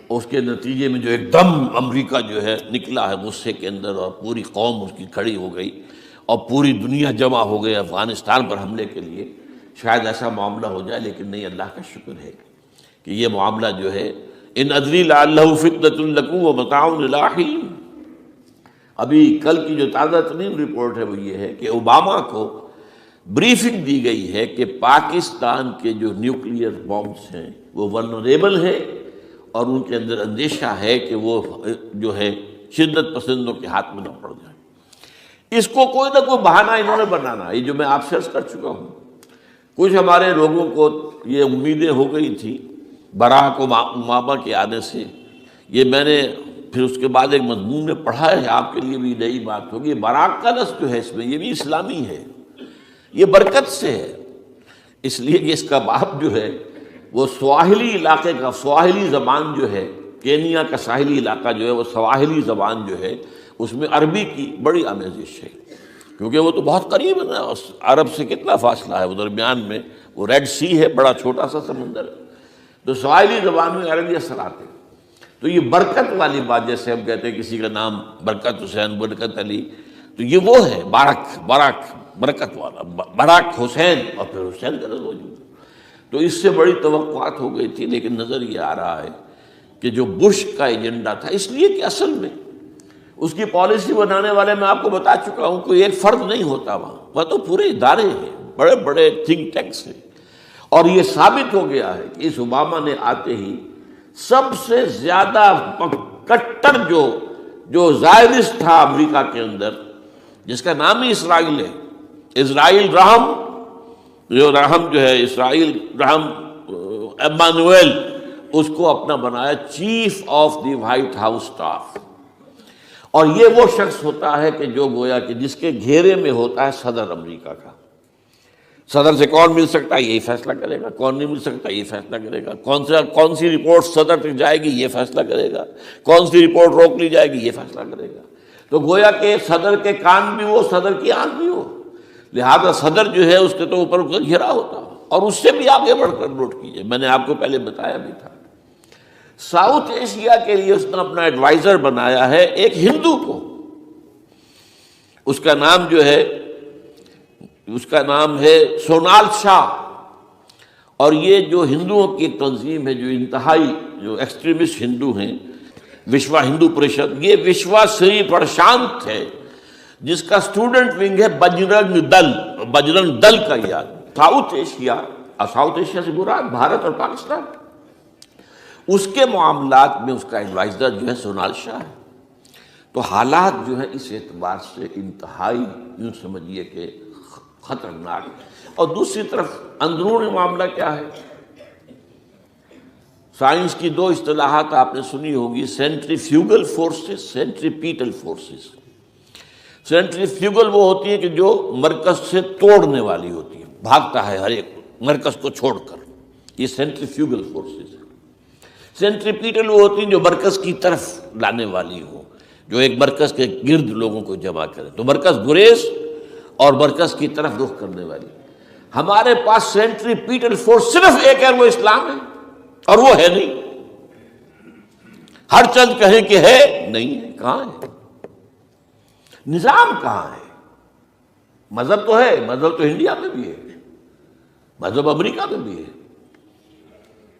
Speaker 3: اس کے نتیجے میں جو ایک دم امریکہ جو ہے نکلا ہے غصے کے اندر، اور پوری قوم اس کی کھڑی ہو گئی اور پوری دنیا جمع ہو گئی افغانستان پر حملے کے لیے. شاید ایسا معاملہ ہو جائے، لیکن نہیں، اللہ کا شکر ہے کہ یہ معاملہ جو ہے ان ادری لعلہ فتنۃ لکم ومتاع الی حین. ابھی کل کی جو تازہ ترین رپورٹ ہے وہ یہ ہے کہ اوباما کو بریفنگ دی گئی ہے کہ پاکستان کے جو نیوکلیئر بامز ہیں وہ ولنریبل ہیں، اور ان کے اندر اندیشہ ہے کہ وہ جو ہے شدت پسندوں کے ہاتھ میں نہ پڑ جائے. اس کو کوئی نہ کوئی بہانہ انہوں نے بنانا. یہ جو میں آپ سے عرض کر چکا ہوں، کچھ ہمارے لوگوں کو یہ امیدیں ہو گئی تھی براک اوباما کے آنے سے. یہ میں نے پھر اس کے بعد ایک مضمون میں پڑھا ہے، آپ کے لیے بھی نئی بات ہوگی. براک کا لفظ جو ہے اس میں یہ بھی اسلامی ہے، یہ برکت سے ہے، اس لیے کہ اس کا باپ جو ہے وہ سواحلی علاقے کا، سواحلی زبان جو ہے، کینیا کا ساحلی علاقہ جو ہے وہ سواحلی زبان جو ہے اس میں عربی کی بڑی آمیزش ہے. کیونکہ وہ تو بہت قریب ہے نا، عرب سے کتنا فاصلہ ہے، وہ درمیان میں وہ ریڈ سی ہے، بڑا چھوٹا سا سمندر ہے، تو سواحلی زبان میں عربی اثر آتے ہیں۔ تو یہ برکت والی بات، جیسے ہم کہتے ہیں کسی کا نام برکت حسین، برکت علی، تو یہ وہ ہے باراک برکت والا، باراک حسین، اور پھر حسین کا موجود ہے۔ تو اس سے بڑی توقعات ہو گئی تھی، لیکن نظر یہ آ رہا ہے کہ جو بش کا ایجنڈا تھا، اس لیے کہ اصل میں اس کی پالیسی بنانے والے میں آپ کو بتا چکا ہوں، کوئی ایک فرد نہیں ہوتا وہاں تو پورے ادارے ہیں، بڑے بڑے تھنک ٹینکس ہیں۔ اور یہ ثابت ہو گیا ہے کہ اس اوباما نے آتے ہی سب سے زیادہ کٹر جو زائرسٹ تھا امریکہ کے اندر، جس کا نام ہی اسرائیل ہے، اسرائیل رحم، جو ہے اسرائیل رحم ایمانویل، اس کو اپنا بنایا chief of the white house staff. اور یہ وہ شخص ہوتا ہے کہ جو گویا کہ جس کے گھیرے میں ہوتا ہے صدر امریکہ کا۔ صدر سے کون مل سکتا ہے، یہی فیصلہ کرے گا، کون نہیں مل سکتا یہ فیصلہ کرے گا، کون سی رپورٹ صدر تک جائے گی یہ فیصلہ کرے گا، کون سی رپورٹ روک لی جائے گی یہ فیصلہ کرے گا۔ تو گویا کہ صدر کے کان بھی وہ، صدر کی آنکھ بھی وہ، لہذا صدر جو ہے اس کے تو اوپر گھرا ہوتا ہے۔ اور اس سے بھی آگے بڑھ کر نوٹ کیجیے، میں نے آپ کو پہلے بتایا بھی تھا، ساؤتھ ایشیا کے لیے اس نے اپنا ایڈوائزر بنایا ہے ایک ہندو کو، اس کا نام ہے سونال شاہ۔ اور یہ جو ہندوؤں کی ایک تنظیم ہے، جو انتہائی جو ایکسٹریمسٹ ہندو ہیں، وشوا ہندو پریشد، یہ وشوا سری پرشانت ہے، جس کا اسٹوڈنٹ ونگ ہے بجرنگ دل کا یاد۔ ساؤتھ ایشیا سے مراد بھارت اور پاکستان، اس کے معاملات میں اس کا ایڈوائزر جو ہے سونال شاہ ہے۔ تو حالات جو ہیں اس اعتبار سے انتہائی یوں سمجھیے کہ خطرناک۔ اور دوسری طرف اندرون معاملہ کیا ہے؟ سائنس کی دو اصطلاحات آپ نے سنی ہوگی، centrifugal forces, centripetal forces. Centrifugal وہ ہوتی ہے کہ جو مرکز سے توڑنے والی ہوتی ہے، بھاگتا ہے ہر ایک مرکز کو چھوڑ کر، یہ سینٹریفیوگل فورسز ہے۔ سینٹریپیٹل وہ ہوتی ہیں جو مرکز کی طرف لانے والی ہو، جو ایک مرکز کے گرد لوگوں کو جمع کرے، تو مرکز گریز اور مرکز کی طرف رخ کرنے والی۔ ہمارے پاس سینٹریپیٹل فورس صرف ایک ہے، وہ اسلام ہے، اور وہ ہے نہیں۔ ہر چند کہیں کہ ہے، نہیں ہے، کہاں ہے؟ نظام کہاں ہے؟ مذہب تو ہے، مذہب تو انڈیا میں بھی ہے، مذہب امریکہ میں بھی ہے،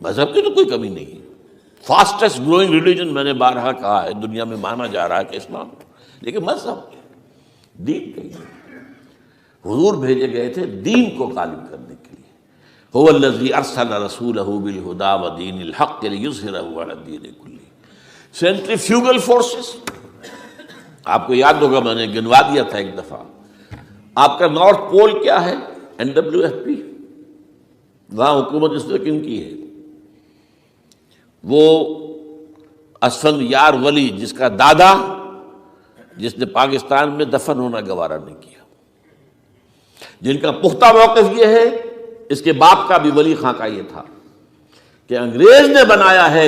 Speaker 3: مذہب کی تو کوئی کمی نہیں ہے۔ فاسٹسٹ گروئنگ ریلیجن میں نے بارہا کہا ہے، دنیا میں مانا جا رہا ہے کہ اسلام، لیکن مذہب دین کہیں نہیں۔ حضور بھیجے گئے تھے دین کو غالب کرنے کے لیے۔ هو الذی ارسل رسولہ بالہدی ودین الحق لیظہرہ علی الدین کلہ۔ سینٹریفیوگل فورسز آپ کو یاد ہوگا، میں نے گنوا دیا تھا ایک دفعہ۔ آپ کا نارتھ پول کیا ہے؟ NWFP، وہاں حکومت اس نے کن کی ہے؟ وہ اسفند یار ولی، جس کا دادا، جس نے پاکستان میں دفن ہونا گوارا نہیں کیا، جن کا پختہ موقف یہ ہے، اس کے باپ کا بھی ولی خاں کا یہ تھا کہ انگریز نے بنایا ہے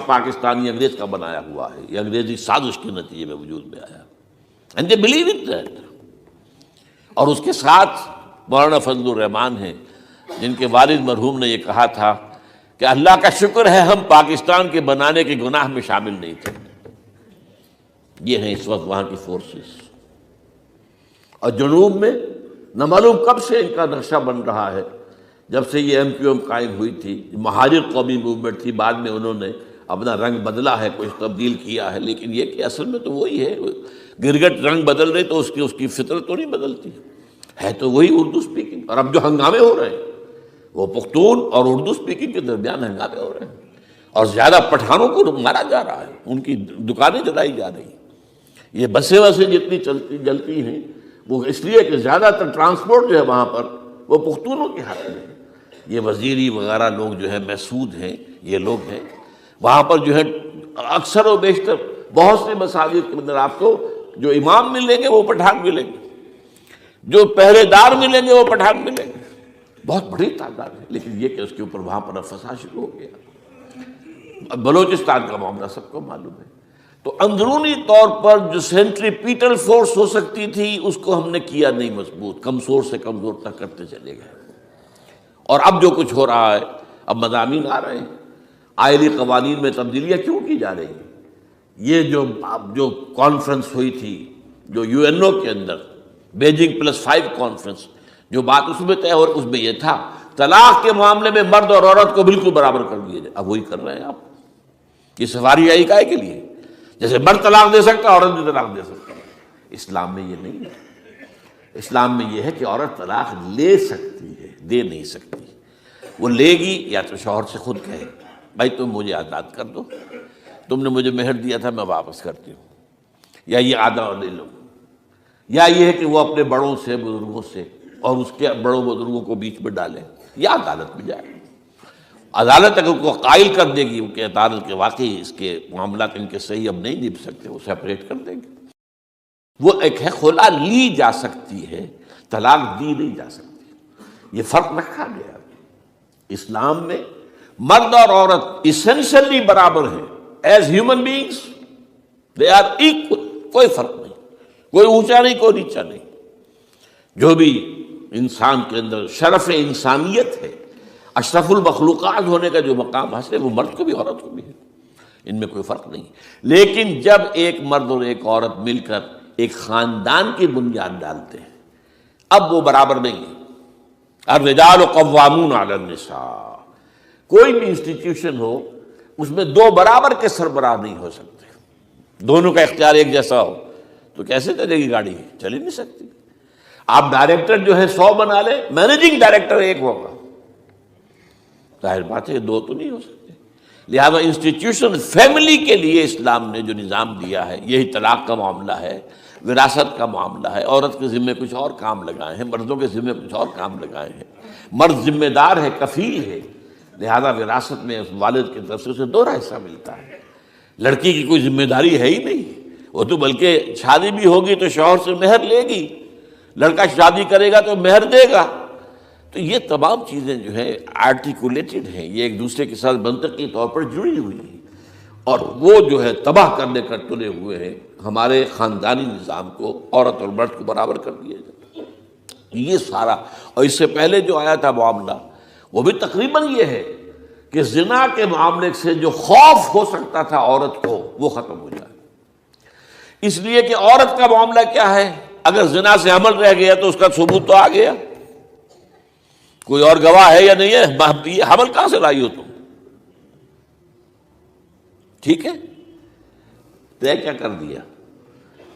Speaker 3: پاکستانی، انگریز کا بنایا ہوا ہے، یہ انگریزی سازش کے نتیجے میں وجود میں آیا، and they believe in that۔ اور اس کے ساتھ مولانا فضل الرحمان ہیں، جن کے والد مرحوم نے یہ کہا تھا کہ اللہ کا شکر ہے ہم پاکستان کے بنانے کے گناہ میں شامل نہیں تھے۔ یہ ہیں اس وقت وہاں کی فورسز۔ اور جنوب میں نہ معلوم کب سے ان کا نقشہ بن رہا ہے، جب سے یہ MQM قائم ہوئی تھی، مہاجر قومی موومنٹ تھی، بعد میں انہوں نے اپنا رنگ بدلا ہے، کچھ تبدیل کیا ہے، لیکن یہ کہ اصل میں تو وہی ہے۔ گرگٹ رنگ بدل رہے تو اس کی فطرت تو نہیں بدلتی، ہے تو وہی اردو سپیکنگ۔ اور اب جو ہنگامے ہو رہے ہیں وہ پختون اور اردو سپیکنگ کے درمیان ہنگامے ہو رہے ہیں، اور زیادہ پٹھانوں کو مارا جا رہا ہے، ان کی دکانیں جلائی جا رہی ہیں۔ یہ بسیں وسیں جتنی جلتی ہیں وہ اس لیے کہ زیادہ تر ٹرانسپورٹ جو ہے وہاں پر وہ پختونوں کے ہاتھ میں ہے۔ یہ وزیری وغیرہ لوگ جو ہے محسود ہیں، یہ لوگ ہیں وہاں پر جو ہے اکثر و بیشتر بہت سے مساجد کے اندر آپ کو جو امام ملیں گے وہ پٹھان ملیں گے، جو پہرے دار ملیں گے وہ پٹھان ملیں گے، بہت بڑی تعداد ہے۔ لیکن یہ کہ اس کے اوپر وہاں پر فساد شروع ہو گیا۔ اب بلوچستان کا معاملہ سب کو معلوم ہے۔ تو اندرونی طور پر جو سینٹریپیٹل فورس ہو سکتی تھی اس کو ہم نے کیا نہیں مضبوط، کمزور سے کمزور تک کرتے چلے گئے. اور اب جو کچھ ہو رہا ہے، اب مضامین آ رہے ہیں، آئلی قوانین میں تبدیلیاں کیوں کی جا رہی ہیں. یہ جو کانفرنس ہوئی تھی جو یو این او کے اندر، بیجنگ +5 کانفرنس، جو بات اس میں طے ہو اس میں یہ تھا طلاق کے معاملے میں مرد اور عورت کو بالکل برابر کر دیا جائے. اب وہی کر رہے ہیں آپ. یہ سفاری آئی کائے کے لیے؟ جیسے مرد طلاق دے سکتا ہے عورت بھی طلاق دے سکتا ہے. اسلام میں یہ نہیں ہے. اسلام میں یہ ہے کہ عورت طلاق لے سکتی ہے، دے نہیں سکتی. وہ لے گی یا تو شوہر سے خود کہے بھائی تم مجھے آزاد کر دو، تم نے مجھے مہر دیا تھا میں واپس کرتی ہوں، یا یہ آدھا لے لو. یا یہ ہے کہ وہ اپنے بڑوں سے، بزرگوں سے، اور اس کے بڑوں بزرگوں کو بیچ میں ڈالے، یا عدالت میں جائے. عدالت اگر کو قائل کر دے گی کہ عدالت کے واقعی اس کے معاملات ان کے صحیح اب نہیں نبھ سکتے، وہ سیپریٹ کر دیں گے. وہ ایک ہے خلا لی جا سکتی ہے، طلاق دی نہیں جا سکتی. یہ فرق رکھا گیا. اسلام میں مرد اور عورت اسینشلی برابر ہیں. As human beings they are equal. کوئی فرق نہیں، کوئی اونچا نہیں، کوئی نیچا نہیں. جو بھی انسان کے اندر شرف انسانیت ہے، اشرف المخلوقات ہونے کا جو مقام حاصل ہے، وہ مرد کو بھی عورت کو بھی ہے. ان میں کوئی فرق نہیں. لیکن جب ایک مرد اور ایک عورت مل کر ایک خاندان کی بنیاد ڈالتے ہیں، اب وہ برابر نہیں ہے. الرجال قوامون علی النساء. کوئی بھی انسٹیٹیوشن ہو اس میں دو برابر کے سربراہ نہیں ہو سکتے. دونوں کا اختیار ایک جیسا ہو تو کیسے چلے گی گاڑی؟ چل ہی نہیں سکتی. آپ ڈائریکٹر جو ہے 100 بنا لیں، مینیجنگ ڈائریکٹر ایک ہوگا. ظاہر بات ہے دو تو نہیں ہو سکتے. لہذا انسٹیٹیوشن فیملی کے لیے اسلام نے جو نظام دیا ہے، یہی طلاق کا معاملہ ہے، وراثت کا معاملہ ہے. عورت کے ذمے کچھ اور کام لگائے ہیں، مردوں کے ذمے کچھ اور کام لگائے ہیں. مرد ذمہ دار ہے، کفیل ہے، لہذا وراثت میں اس والد کی طرف سے اسے دوہرا حصہ ملتا ہے. لڑکی کی کوئی ذمہ داری ہے ہی نہیں. وہ تو بلکہ شادی بھی ہوگی تو شوہر سے مہر لے گی، لڑکا شادی کرے گا تو مہر دے گا. تو یہ تمام چیزیں جو ہیں آرٹیکولیٹڈ ہیں، یہ ایک دوسرے کے ساتھ منطقی طور پر جڑی ہوئی ہیں، اور وہ جو ہے تباہ کرنے کر تلے ہوئے ہیں ہمارے خاندانی نظام کو. عورت اور مرد کو برابر کر دیا جائے، یہ سارا. اور اس سے پہلے جو آیا تھا معاملہ وہ بھی تقریباً یہ ہے کہ زنا کے معاملے سے جو خوف ہو سکتا تھا عورت کو وہ ختم ہو جائے. اس لیے کہ عورت کا معاملہ کیا ہے، اگر زنا سے حمل رہ گیا تو اس کا ثبوت تو آ گیا، کوئی اور گواہ ہے یا نہیں ہے، یہ حمل کہاں سے لائی ہو تم؟ ٹھیک ہے، طے کیا کر دیا.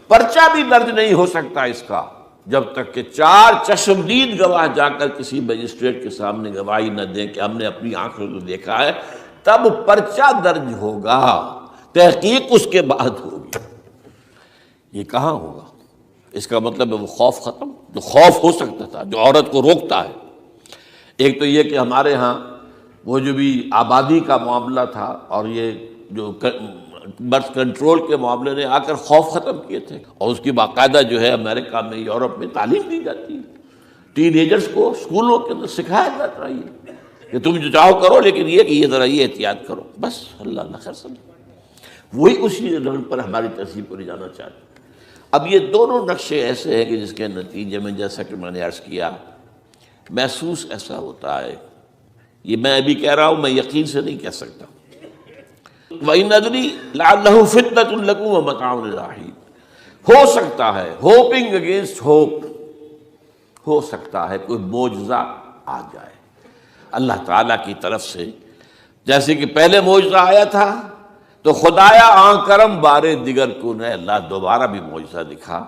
Speaker 3: پرچہ بھی درج نہیں ہو سکتا اس کا جب تک کہ 4 چشمدید گواہ جا کر کسی مجسٹریٹ کے سامنے گواہی نہ دیں کہ ہم نے اپنی آنکھوں سے دیکھا ہے، تب پرچہ درج ہوگا. تحقیق اس کے بعد ہوگی. یہ کہاں ہوگا؟ اس کا مطلب ہے وہ خوف ختم، جو خوف ہو سکتا تھا، جو عورت کو روکتا ہے. ایک تو یہ کہ ہمارے ہاں وہ جو بھی آبادی کا معاملہ تھا اور یہ جو برتھ کنٹرول کے معاملے نے آ کر خوف ختم کیے تھے، اور اس کی باقاعدہ جو ہے امریکہ میں، یورپ میں تعلیم دی جاتی ہے. ٹین ایجرز کو اسکولوں کے اندر سکھایا جاتا ہے کہ تم جو چاہو کرو، لیکن یہ کہ یہ ذرا یہ احتیاط کرو. بس اللہ اللہ خیر سمجھ. وہی اسی رنگ پر ہماری تہذیب کو لے جانا چاہتے ہیں. اب یہ دونوں نقشے ایسے ہیں کہ جس کے نتیجے میں جیسا کہ میں نے عرض کیا، محسوس ایسا ہوتا ہے، یہ میں ابھی کہہ رہا ہوں، میں یقین سے نہیں کہہ سکتا. وَإِنْ أَدْرِي لَعَلَّهُ فِتْنَةٌ لَكُمْ وَمَتَاعٌ إِلَىٰ حِينٍ. ہو سکتا ہے، ہوپنگ اگینسٹ ہوپ، ہو سکتا ہے کوئی معجزہ آ جائے اللہ تعالیٰ کی طرف سے. جیسے کہ پہلے معجزہ آیا تھا تو خدایا آن کرم بارے دیگر کو نے اللہ دوبارہ بھی معجزہ دکھا،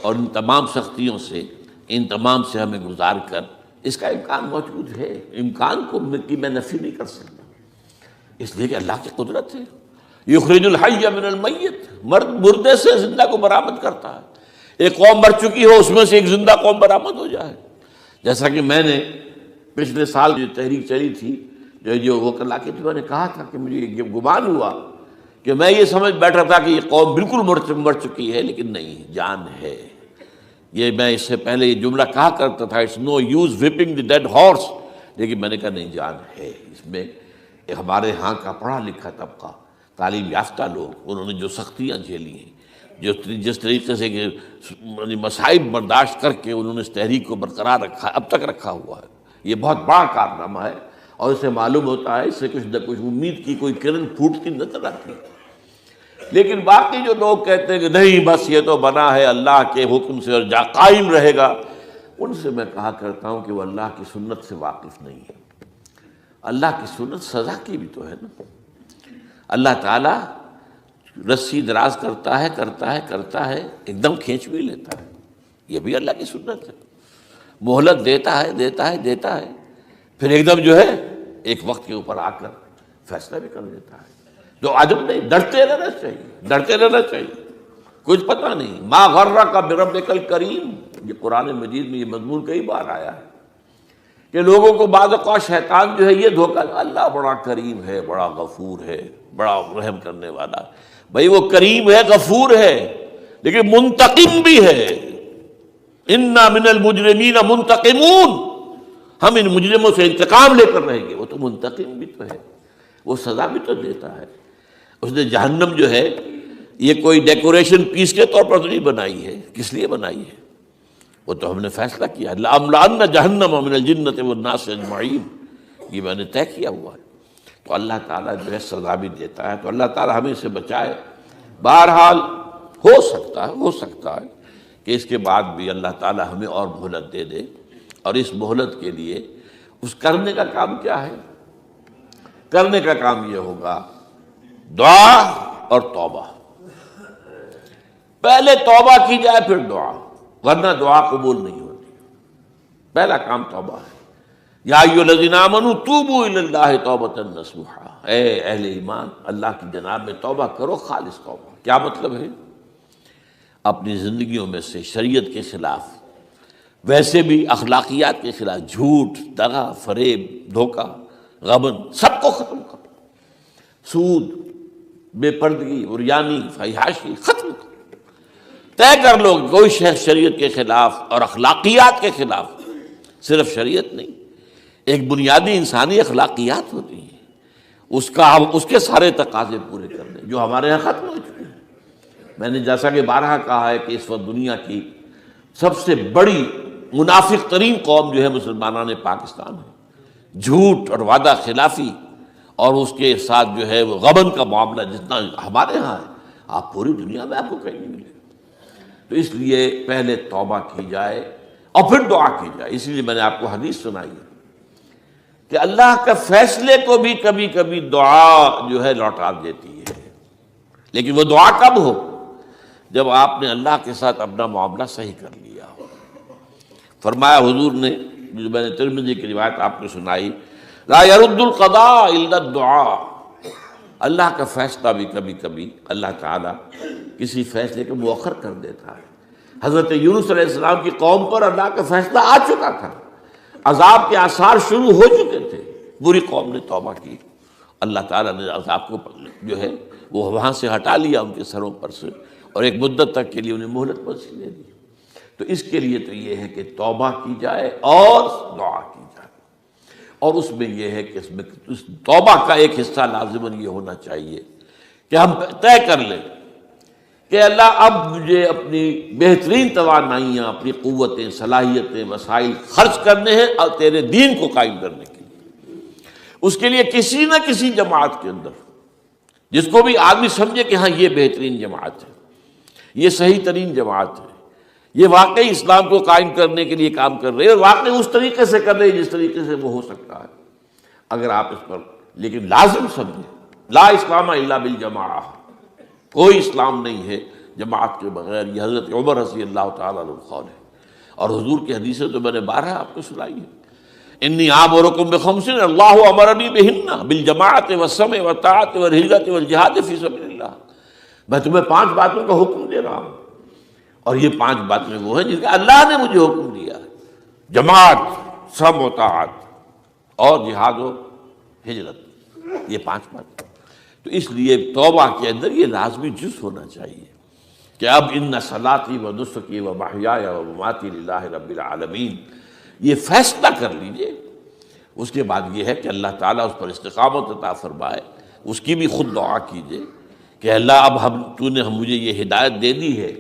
Speaker 3: اور ان تمام سختیوں سے، ان تمام سے ہمیں گزار کر اس کا امکان موجود ہے. امکان کو میں نفی نہیں کر سکتا، اس لیے کہ اللہ کی قدرت ہے. یخرج الحی من المیت، مردے سے زندہ کو برآمد کرتا ہے. ایک قوم مر چکی ہو، اس میں سے ایک زندہ قوم برآمد ہو جائے. جیسا کہ میں نے پچھلے سال جو تحریک چلی تھی، جو وہ کلا کی تھی، میں نے کہا تھا کہ مجھے یہ گمان ہوا کہ میں یہ سمجھ بیٹھا تھا کہ یہ قوم بالکل مر چکی ہے، لیکن نہیں، جان ہے. یہ میں اس سے پہلے یہ جملہ کہا کرتا تھا، it's no use whipping the dead horse, لیکن میں نے کہا نہیں، جان ہے اس میں. ہمارے ہاں کا پڑھا لکھا طبقہ تعلیم یافتہ لوگ، انہوں نے جو سختیاں جھیلی ہیں، جس طریقے سے کہ مصائب برداشت کر کے انہوں نے اس تحریک کو برقرار رکھا، اب تک رکھا ہوا ہے، یہ بہت بڑا کارنامہ ہے، اور اسے معلوم ہوتا ہے، اس سے کچھ نہ کچھ امید کی کوئی کرن پھوٹتی نظر آتی ہے۔ لیکن باقی جو لوگ کہتے ہیں کہ نہیں بس یہ تو بنا ہے اللہ کے حکم سے اور قائم رہے گا، ان سے میں کہا کرتا ہوں کہ وہ اللہ کی سنت سے واقف نہیں ہے۔ اللہ کی سنت سزا کی بھی تو ہے نا۔ اللہ تعالیٰ رسی دراز کرتا ہے، ایک دم کھینچ بھی لیتا ہے، یہ بھی اللہ کی سنت ہے۔ مہلت دیتا ہے، پھر ایک دم جو ہے ایک وقت کے اوپر آ کر فیصلہ بھی کر دیتا ہے۔ تو عجب نہیں، ڈرتے رہنا چاہیے، کچھ پتہ نہیں۔ ما غرک بربک الکریم، یہ قرآن مجید میں یہ مضمون کئی بار آیا ہے کہ لوگوں کو بعض اوقات شیطان جو ہے یہ دھوکہ، اللہ بڑا کریم ہے، بڑا غفور ہے، بڑا رحم کرنے والا۔ بھائی وہ کریم ہے، غفور ہے، لیکن منتقم بھی ہے۔ انا من المجرمین منتقمون، ہم ان مجرموں سے انتقام لے کر رہیں گے۔ وہ تو منتقم بھی تو ہے، وہ سزا بھی تو دیتا ہے۔ اس نے جہنم جو ہے یہ کوئی ڈیکوریشن پیس کے طور پر تو نہیں بنائی ہے، کس لیے بنائی ہے؟ وہ تو ہم نے فیصلہ کیا، لَأَمْلَأَنَّ جَهَنَّمَ مِنَ الْجِنَّةِ وَالنَّاسِ أَجْمَعِينَ، یہ میں نے طے کیا ہوا ہے۔ تو اللہ تعالیٰ جو ہے سزا بھی دیتا ہے، تو اللہ تعالیٰ ہمیں سے بچائے۔ بہرحال ہو سکتا ہے کہ اس کے بعد بھی اللہ تعالیٰ ہمیں اور مہلت دے دے، اور اس مہلت کے لیے اس کرنے کا کام کیا ہے؟ کرنے کا کام یہ ہوگا دعا اور توبہ۔ پہلے توبہ کی جائے پھر دعا، ورنہ دعا قبول نہیں ہوتی۔ پہلا کام توبہ ہے۔ یا ایھا الذین آمنوا توبوا الی اللہ توبۃ نصوحا، اے اہل ایمان اللہ کی جناب میں توبہ کرو، خالص توبہ۔ کیا مطلب ہے؟ اپنی زندگیوں میں سے شریعت کے خلاف، ویسے بھی اخلاقیات کے خلاف، جھوٹ، دغا، فریب، دھوکہ، غبن، سب کو ختم کرو۔ سود، بے پردگی، عریانی، فحاشی ختم کرو۔ طے کر لو کوئی شخص شریعت کے خلاف اور اخلاقیات کے خلاف، صرف شریعت نہیں، ایک بنیادی انسانی اخلاقیات ہوتی ہیں، اس کے سارے تقاضے پورے کر دیں جو ہمارے یہاں ختم ہو چکے ہیں۔ میں نے جیسا کہ بارہا کہا ہے کہ اس وقت دنیا کی سب سے بڑی منافق ترین قوم جو ہے مسلمانان پاکستان ہے۔ جھوٹ اور وعدہ خلافی اور اس کے ساتھ جو ہے وہ غبن کا معاملہ جتنا ہمارے ہاں ہے، آپ پوری دنیا میں آپ کو کہیں نہیں ملے۔ تو اس لیے پہلے توبہ کی جائے اور پھر دعا کی جائے۔ اس لیے میں نے آپ کو حدیث سنائی ہے کہ اللہ کا فیصلے کو بھی کبھی کبھی دعا جو ہے لوٹا دیتی ہے، لیکن وہ دعا کب ہو؟ جب آپ نے اللہ کے ساتھ اپنا معاملہ صحیح کر لیا ہو۔ فرمایا حضور نے، جو میں نے ترمذی کی روایت آپ کو سنائی، لا يرد القضاء الا الدعاء، اللہ کا فیصلہ بھی کبھی کبھی اللہ تعالیٰ کسی فیصلے کو مؤخر کر دیتا ہے۔ حضرت یونس علیہ السلام کی قوم پر اللہ کا فیصلہ آ چکا تھا، عذاب کے آثار شروع ہو چکے تھے، پوری قوم نے توبہ کی، اللہ تعالیٰ نے عذاب کو جو ہے وہ وہاں سے ہٹا لیا ان کے سروں پر سے، اور ایک مدت تک کے لیے انہیں مہلت بخش دے دی۔ تو اس کے لیے تو یہ ہے کہ توبہ کی جائے اور دعا کی جائے، اور اس میں یہ ہے کہ اس توبہ کا ایک حصہ لازماً یہ ہونا چاہیے کہ ہم طے کر لیں کہ اللہ اب مجھے اپنی بہترین توانائیاں، اپنی قوتیں، صلاحیتیں، وسائل خرچ کرنے ہیں اور تیرے دین کو قائم کرنے کے لیے۔ اس کے لیے کسی نہ کسی جماعت کے اندر، جس کو بھی آدمی سمجھے کہ ہاں یہ بہترین جماعت ہے، یہ صحیح ترین جماعت ہے، یہ واقعی اسلام کو قائم کرنے کے لیے کام کر رہے ہیں، اور واقعی اس طریقے سے کر رہے ہیں جس طریقے سے وہ ہو سکتا ہے۔ اگر آپ اس پر لیکن لازم سمجھیں، لا اسلام الا بالجماعہ، کوئی اسلام نہیں ہے جماعت کے بغیر۔ یہ حضرت عمر رضی اللہ تعالیٰ عنہ قول ہے، اور حضور کی حدیثیں تو میں نے بارہا آپ کو سنائی ہے۔ انی آمرکم بخمس اللہ امرنی بہن بالجماعت والسمع والطاعت والہجرۃ والجہاد فی سبیل اللہ، میں تمہیں 5 باتوں کا حکم دے رہا ہوں، اور یہ 5 باتیں وہ ہیں جن کا اللہ نے مجھے حکم دیا ہے، جماعت، سمع و طاعت اور جہاد و ہجرت، یہ 5 باتیں۔ تو اس لیے توبہ کے اندر یہ لازمی جز ہونا چاہیے کہ اب ان صلاتی و نسکی و محیای و مماتی للہ رب العالمین، یہ فیصلہ کر لیجئے۔ اس کے بعد یہ ہے کہ اللہ تعالیٰ اس پر استقامت عطا فرمائے، اس کی بھی خود دعا کیجیے کہ اللہ اب تو نے مجھے یہ ہدایت دے دی ہے،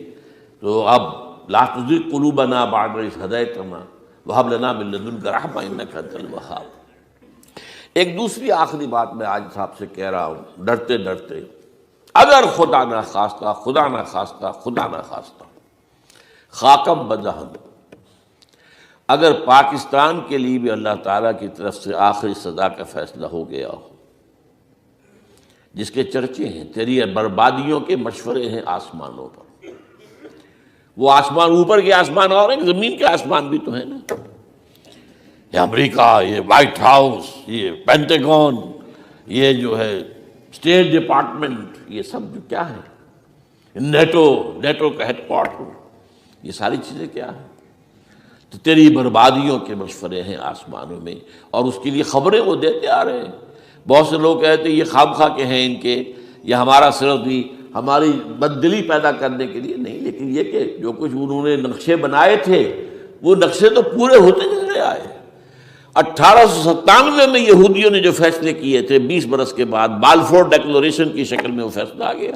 Speaker 3: تو اب لا تزغ قلوبنا بعد إذ هديتنا وهب لنا من لدنك رحمة إنك أنت الوهاب۔ ایک دوسری آخری بات میں آج صاحب سے کہہ رہا ہوں، ڈرتے ڈرتے، اگر خدا نہ خواستہ خاکم بدہن، اگر پاکستان کے لیے بھی اللہ تعالیٰ کی طرف سے آخری سزا کا فیصلہ ہو گیا ہو، جس کے چرچے ہیں، تیری بربادیوں کے مشورے ہیں آسمانوں پر، وہ آسمان اوپر کے آسمان اور ہیں، زمین کے آسمان بھی تو ہیں نا، یہ امریکہ، یہ وائٹ ہاؤس، یہ پینٹاگون، یہ جو ہے اسٹیٹ ڈپارٹمنٹ، یہ سب جو کیا ہے، نیٹو کا ہیڈ کوارٹر، یہ ساری چیزیں کیا ہیں؟ تو تیری بربادیوں کے مشورے ہیں آسمانوں میں، اور اس کے لیے خبریں وہ دیتے آ رہے ہیں۔ بہت سے لوگ کہتے ہیں یہ خواہ کے ہیں ان کے، یہ ہمارا صرف بھی ہماری بددلی پیدا کرنے کے لیے نہیں، لیکن یہ کہ جو کچھ انہوں نے نقشے بنائے تھے وہ نقشے تو پورے ہوتے چلے آئے۔ 1897 میں یہودیوں نے جو فیصلے کیے تھے، 20 برس کے بعد بالفور ڈیکلریشن کی شکل میں وہ فیصلہ آ گیا،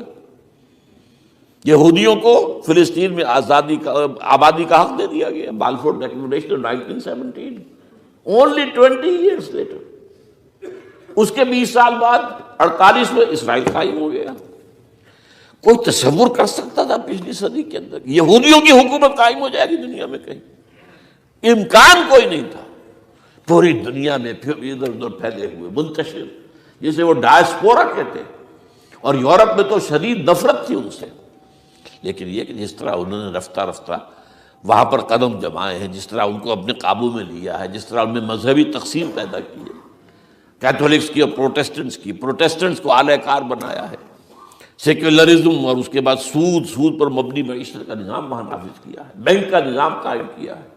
Speaker 3: یہودیوں کو فلسطین میں آبادی کا حق دے دیا گیا، Balfour declaration 1917، only 20 years later۔ اس کے 20 سال بعد 48 میں اسرائیل قائم ہو گیا۔ کوئی تصور کر سکتا تھا پچھلی صدی کے اندر یہودیوں کی حکومت قائم ہو جائے گی دنیا میں؟ کہیں امکان کوئی نہیں تھا۔ پوری دنیا میں پھر ادھر ادھر پھیلے ہوئے، منتشر، جسے وہ ڈائسپورا کہتے، اور یورپ میں تو شدید نفرت تھی ان سے، لیکن یہ کہ جس طرح انہوں نے رفتہ رفتہ وہاں پر قدم جمائے ہیں، جس طرح ان کو اپنے قابو میں لیا ہے، جس طرح ان میں مذہبی تقسیم پیدا کی ہے، کیتھولکس کی اور پروٹیسٹنٹس کو اعلی کار بنایا ہے، سیکولرزم اور اس کے بعد سود پر مبنی معیشت کا نظام وہاں نافذ کیا ہے، بینک کا نظام قائم کیا ہے،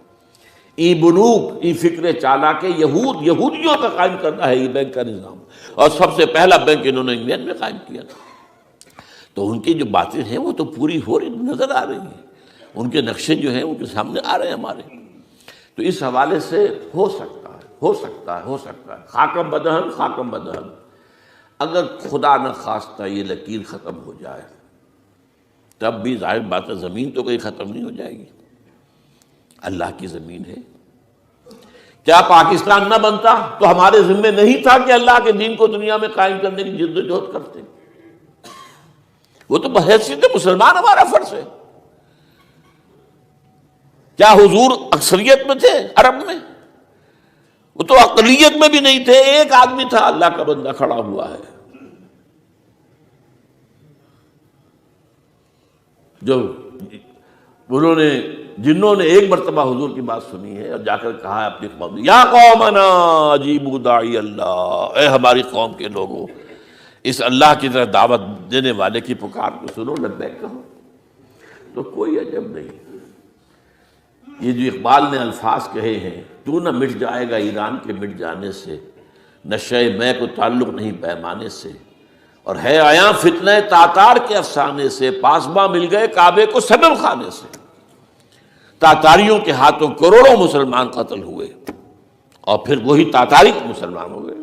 Speaker 3: ای بنوک، ای فکر چالاک یہودیوں کا قائم کرنا ہے ای بینک کا نظام، اور سب سے پہلا بینک انہوں نے انگلینڈ میں قائم کیا تھا۔ تو ان کی جو باتیں ہیں وہ تو پوری ہو رہی نظر آ رہی ہیں، ان کے نقشے جو ہیں ان کے سامنے آ رہے ہیں ہمارے۔ تو اس حوالے سے ہو سکتا ہے خاکم بدہن، اگر خدا نہ خواستہ یہ لکیر ختم ہو جائے، تب بھی ظاہر بات ہے زمین تو کہیں ختم نہیں ہو جائے گی، اللہ کی زمین ہے۔ کیا پاکستان نہ بنتا تو ہمارے ذمے نہیں تھا کہ اللہ کے دین کو دنیا میں قائم کرنے کی جد و جہد کرتے؟ وہ تو بحیثیت مسلمان ہمارا فرض ہے۔ کیا حضور اکثریت میں تھے عرب میں؟ وہ تو اقلیت میں بھی نہیں تھے، ایک آدمی تھا اللہ کا بندہ کھڑا ہوا ہے، جو جنہوں نے ایک مرتبہ حضور کی بات سنی ہے اور جا کر کہا ہے اپنی قوم، یا قومنا اجیبوا داعی اللہ، اے ہماری قوم کے لوگوں، اس اللہ کی طرف دعوت دینے والے کی پکار کو سنو، لبیک کہو۔ تو کوئی عجب نہیں، یہ جو اقبال نے الفاظ کہے ہیں، تو نہ مٹ جائے گا ایران کے مٹ جانے سے، نشہ میں کو تعلق نہیں پیمانے سے، اور ہے آیا فتنہ تاتار کے افسانے سے، پاسباں مل گئے کعبے کو صنم خانے سے۔ تاتاریوں کے ہاتھوں کروڑوں مسلمان قتل ہوئے، اور پھر وہی تاتاری مسلمان ہو گئے۔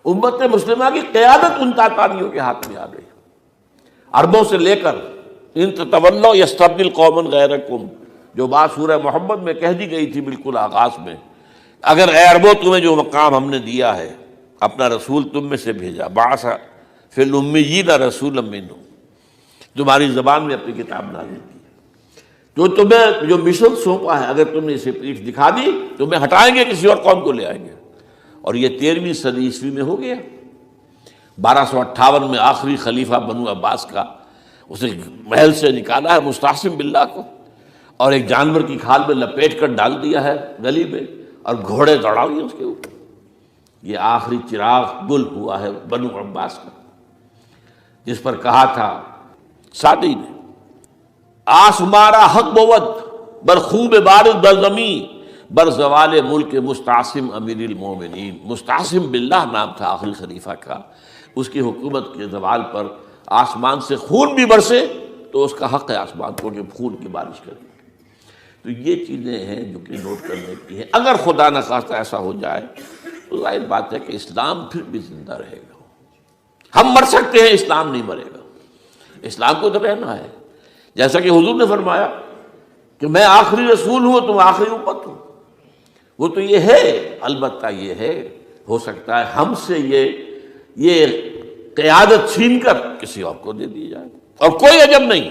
Speaker 3: امت مسلمہ کی قیادت ان تاتاریوں کے ہاتھ میں آ گئی، عربوں سے لے کر ان تتولوا یستبدل قوما غیرکم، جو بات سورہ محمد میں کہہ دی گئی تھی بالکل آغاز میں، اگر اے عربوں تمہیں جو مقام ہم نے دیا ہے، اپنا رسول تم میں سے بھیجا، بعث فی الامیین رسولا منہم، تمہاری زبان میں اپنی کتاب نازل کی، جو تمہیں جو مشن سونپا ہے، اگر تم نے اسے پیٹھ دکھا دی تمہیں ہٹائیں گے، کسی اور قوم کو لے آئیں گے۔ اور یہ 13ویں صدی عیسوی میں ہو گیا، 1258 میں آخری خلیفہ بنو عباس کا اسے محل سے نکالا ہے مستعصم باللہ کو، اور ایک جانور کی کھال میں لپیٹ کر ڈال دیا ہے گلی میں، اور گھوڑے دوڑا دیے اس کے اوپر۔ یہ آخری چراغ گل ہوا ہے بنو عباس کا، جس پر کہا تھا سعدی نے، آس مارا حق بود بر خوب بارد بر زمین بر زوال ملک مستعصم امیر المومنین۔ مستعصم باللہ نام تھا آخری خلیفہ کا، اس کی حکومت کے زوال پر آسمان سے خون بھی برسے تو اس کا حق ہے آسمان کو کہ خون کی بارش کرے۔ تو یہ چیزیں ہیں جو کہ نوٹ کرنے کی ہیں۔ اگر خدا نہ خواستہ ایسا ہو جائے تو ظاہر بات ہے کہ اسلام پھر بھی زندہ رہے گا، ہم مر سکتے ہیں، اسلام نہیں مرے گا، اسلام کو تو رہنا ہے۔ جیسا کہ حضور نے فرمایا کہ میں آخری رسول ہوں، تم آخری امت ہو، وہ تو یہ ہے، البتہ یہ ہے ہو سکتا ہے ہم سے یہ قیادت چھین کر کسی اور کو دے دی جائے، اور کوئی عجب نہیں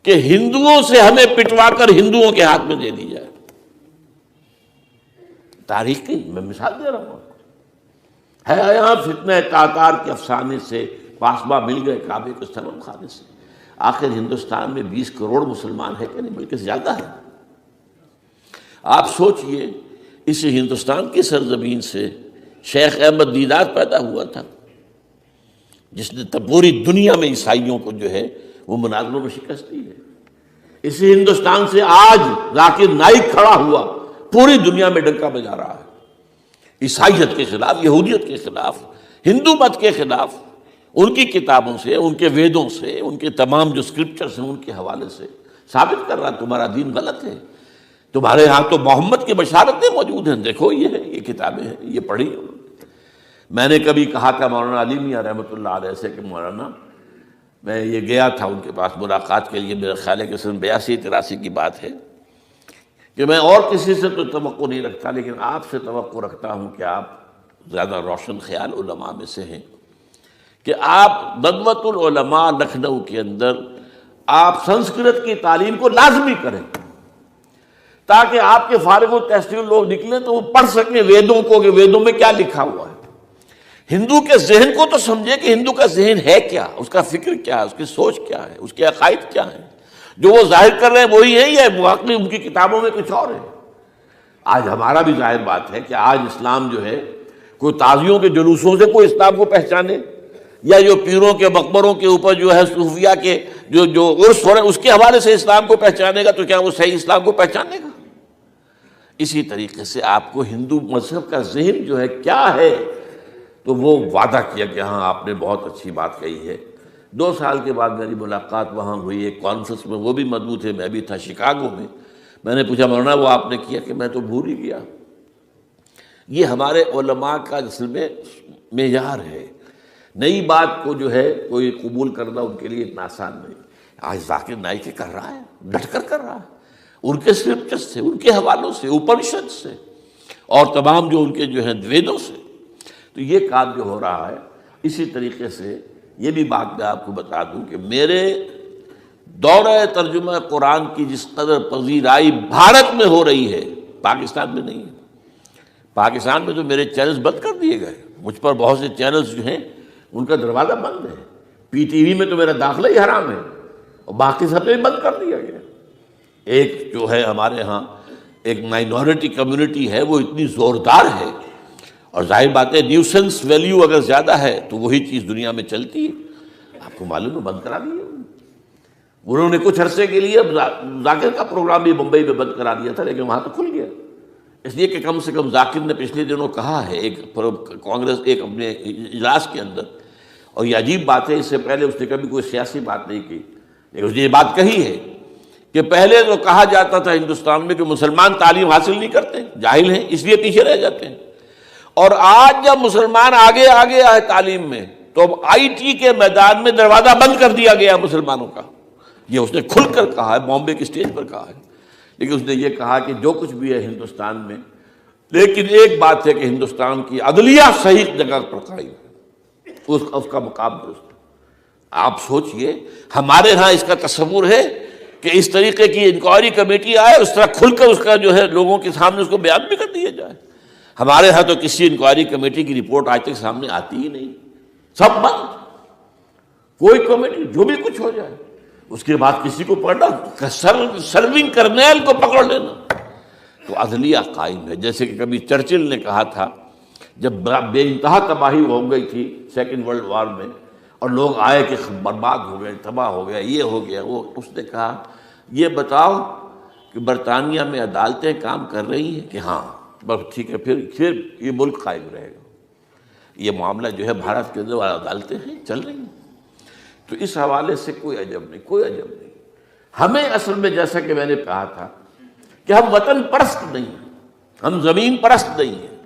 Speaker 3: کہ ہندوؤں سے ہمیں پٹوا کر ہندوؤں کے ہاتھ میں دے دی جائے۔ تاریخ کی میں مثال دے رہا ہوں، ہے یہاں فتنہ تاتار کے افسانے سے پاسباں مل گئے کعبے کے صنم خانے سے۔ آخر ہندوستان میں 20 کروڑ مسلمان ہے کہ نہیں، بلکہ زیادہ ہے۔ آپ سوچئے اس ہندوستان کی سرزمین سے شیخ احمد دیدار پیدا ہوا تھا، جس نے پوری دنیا میں عیسائیوں کو جو ہے وہ مناظروں میں شکست دی ہے۔ اسی ہندوستان سے آج ذاکر نائک کھڑا ہوا، پوری دنیا میں ڈنکا بجا رہا ہے، عیسائیت کے خلاف، یہودیت کے خلاف، ہندو مت کے خلاف، ان کی کتابوں سے، ان کے ویدوں سے، ان کے تمام جو اسکرپچرز ہیں ان کے حوالے سے ثابت کر رہا تمہارا دین غلط ہے۔ تمہارے ہاں تو محمد کی بشارتیں موجود ہیں، دیکھو یہ ہے، یہ کتابیں ہیں، یہ پڑھی۔ میں نے کبھی کہا تھا مولانا علی میاں رحمۃ اللہ علیہ سے کہ مولانا، میں یہ گیا تھا ان کے پاس ملاقات کے لیے، میرا خیال ہے کہ سن 82-83 کی بات ہے، کہ میں اور کسی سے تو توقع نہیں رکھتا، لیکن آپ سے توقع رکھتا ہوں کہ آپ زیادہ روشن خیال علماء میں سے ہیں، کہ آپ ندوۃ العلماء لکھنؤ کے اندر آپ سنسکرت کی تعلیم کو لازمی کریں، تاکہ آپ کے فارغ التحصیل لوگ نکلیں تو وہ پڑھ سکیں ویدوں کو کہ ویدوں میں کیا لکھا ہوا ہے۔ ہندو کے ذہن کو تو سمجھے کہ ہندو کا ذہن ہے کیا، اس کا فکر کیا ہے، اس کی سوچ کیا ہے، اس کے عقائد کیا ہیں، جو وہ ظاہر کر رہے ہیں وہی ہے یا واقعی ان کی کتابوں میں کچھ اور ہے۔ آج ہمارا بھی ظاہر بات ہے کہ آج اسلام جو ہے، کوئی تازیوں کے جلوسوں سے کوئی اسلام کو پہچانے، یا جو پیروں کے مقبروں کے اوپر جو ہے صوفیہ کے جو عرس ہو رہے ہیں اس کے حوالے سے اسلام کو پہچانے گا، تو کیا وہ صحیح اسلام کو پہچانے گا؟ اسی طریقے سے آپ کو ہندو مذہب کا ذہن جو ہے کیا ہے، تو وہ وعدہ کیا کہ ہاں آپ نے بہت اچھی بات کہی ہے۔ 2 سال کے بعد میری ملاقات وہاں ہوئی ایک کانفرنس میں، وہ بھی مضبوط ہے، میں بھی تھا شکاگو میں۔ میں نے پوچھا مولانا وہ آپ نے کیا؟ کہ میں تو بھول ہی گیا۔ یہ ہمارے علماء کا اصل میں معیار ہے، نئی بات کو جو ہے کوئی قبول کرنا ان کے لیے اتنا آسان نہیں۔ آج ذاکر نائک کر رہا ہے، ڈٹ کر کر رہا ہے، ان کے اسکرپچر سے، ان کے حوالوں سے، اپنشد سے، اور تمام جو ان کے جو ہیں ویدوں سے۔ تو یہ کام جو ہو رہا ہے، اسی طریقے سے یہ بھی بات میں آپ کو بتا دوں کہ میرے دورہ ترجمہ قرآن کی جس قدر پذیرائی بھارت میں ہو رہی ہے، پاکستان میں نہیں ہے۔ پاکستان میں تو میرے چینلز بند کر دیے گئے، مجھ پر بہت سے چینلز جو ہیں ان کا دروازہ بند ہے۔ پی ٹی وی میں تو میرا داخلہ ہی حرام ہے، اور باقی سب بھی بند کر دیا گیا۔ ایک جو ہے ہمارے ہاں ایک مائنورٹی کمیونٹی ہے، وہ اتنی زوردار ہے، اور ظاہر بات ہے نیوسنس ویلیو اگر زیادہ ہے تو وہی چیز دنیا میں چلتی ہے۔ آپ کو معلوم ہے بند کرا دیا انہوں نے کچھ عرصے کے لیے۔ ذاکر کا پروگرام بھی بمبئی میں بند کرا دیا تھا، لیکن وہاں تو کھل گیا، اس لیے کہ کم سے کم ذاکر نے پچھلے دنوں کہا ہے ایک کانگریس ایک اپنے اجلاس کے اندر، اور یہ عجیب بات ہے، اس سے پہلے اس نے کبھی کوئی سیاسی بات نہیں کی، لیکن اس نے یہ بات کہی ہے کہ پہلے تو کہا جاتا تھا ہندوستان میں کہ مسلمان تعلیم حاصل نہیں کرتے، جاہل ہیں، اس لیے پیچھے رہ جاتے ہیں، اور آج جب مسلمان آگے آ گیا ہے تعلیم میں، تو اب آئی ٹی کے میدان میں دروازہ بند کر دیا گیا مسلمانوں کا۔ یہ اس نے کھل کر کہا ہے، بامبے کی اسٹیج پر کہا ہے، لیکن اس نے یہ کہا کہ جو کچھ بھی ہے ہندوستان میں، لیکن ایک بات ہے کہ ہندوستان کی عدلیہ صحیح جگہ پر قائم ہے، اس کا مقام درست ہے۔ آپ سوچئے ہمارے ہاں اس کا تصور ہے کہ اس طریقے کی انکوائری کمیٹی آئے، اس طرح کھل کر اس کا جو ہے لوگوں کے سامنے اس کو بیان بھی کر دیا جائے۔ ہمارے ہاں تو کسی انکوائری کمیٹی کی رپورٹ آج تک سامنے آتی ہی نہیں، سب بند، کوئی کمیٹی جو بھی کچھ ہو جائے، اس کے بعد کسی کو پکڑنا، سرونگ کرنیل کو پکڑ لینا، تو عدلیہ قائم ہے۔ جیسے کہ کبھی چرچل نے کہا تھا، جب بے انتہا تباہی ہو گئی تھی سیکنڈ ورلڈ وار میں، اور لوگ آئے کہ برباد ہو گئے، تباہ ہو گیا، یہ ہو گیا وہ، اس نے کہا یہ بتاؤ کہ برطانیہ میں عدالتیں کام کر رہی ہیں کہ ہاں، بس ٹھیک ہے، پھر یہ ملک قائم رہے گا۔ یہ معاملہ جو ہے بھارت کے اندر عدالتیں ہیں، چل رہی ہیں، تو اس حوالے سے کوئی عجب نہیں، کوئی عجب نہیں۔ ہمیں اصل میں جیسا کہ میں نے کہا تھا کہ ہم وطن پرست نہیں ہیں، ہم زمین پرست نہیں ہیں۔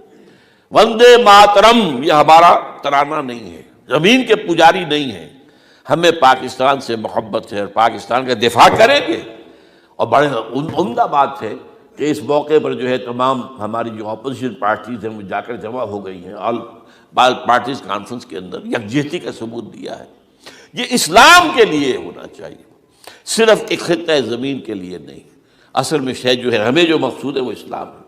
Speaker 3: وندے ماترم یہ ہمارا ترانہ نہیں ہے، زمین کے پجاری نہیں ہیں. ہمیں پاکستان سے محبت ہے اور پاکستان کا دفاع کریں گے. اور بڑے عمدہ بات ہے کہ اس موقع پر جو ہے تمام ہماری جو اپوزیشن پارٹیز ہیں وہ جا کر جمع ہو گئی ہیں. آل پارٹیز کانفرنس کے اندر یکجہتی کا ثبوت دیا ہے. یہ اسلام کے لیے ہونا چاہیے، صرف ایک خطہ زمین کے لیے نہیں. اصل میں شے جو ہے ہمیں جو مقصود ہے وہ اسلام ہے.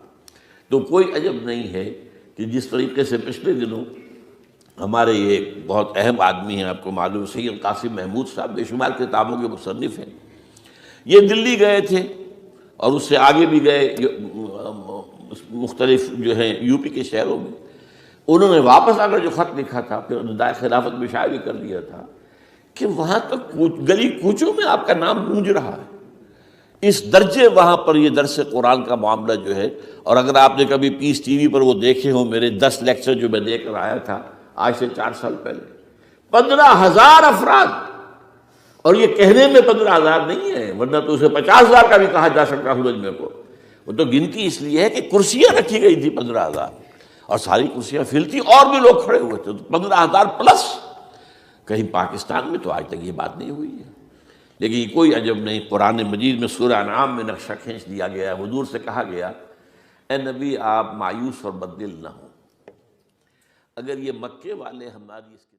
Speaker 3: تو کوئی عجب نہیں ہے کہ جس طریقے سے پچھلے دنوں ہمارے یہ بہت اہم آدمی ہیں، آپ کو معلوم سید قاسم محمود صاحب بے شمار کتابوں کے مصنف ہیں، یہ دلی گئے تھے اور اس سے آگے بھی گئے مختلف جو ہیں یو پی کے شہروں میں. انہوں نے واپس آ کر جو خط لکھا تھا پھر ندائے خلافت میں شائع بھی کر دیا تھا کہ وہاں تک گلی کوچوں میں آپ کا نام گونج رہا ہے. اس درجے وہاں پر یہ درس قرآن کا معاملہ جو ہے. اور اگر آپ نے کبھی پیس ٹی وی پر وہ دیکھے ہوں میرے 10 لیکچر جو میں دے کر آیا تھا آج سے 4 سال پہلے، 15,000 افراد. اور یہ کہنے میں 15,000 نہیں ہے، ورنہ تو اسے 50,000 کا بھی کہا جا سکتا ہے مجھ کو. وہ تو گنتی اس لیے ہے کہ کرسیاں رکھی گئی تھی 15,000 اور ساری کرسیاں فل تھی اور بھی لوگ کھڑے ہوئے تھے، 15,000 پلس. کہیں پاکستان میں تو آج تک یہ بات نہیں ہوئی ہے. لیکن کوئی عجب نہیں، قرآن مجید میں سورہ انعام میں نقشہ کھینچ دیا گیا ہے. حضور سے کہا گیا اے نبی آپ مایوس اور بددل نہ ہوں. اگر یہ مکے والے ہماری اس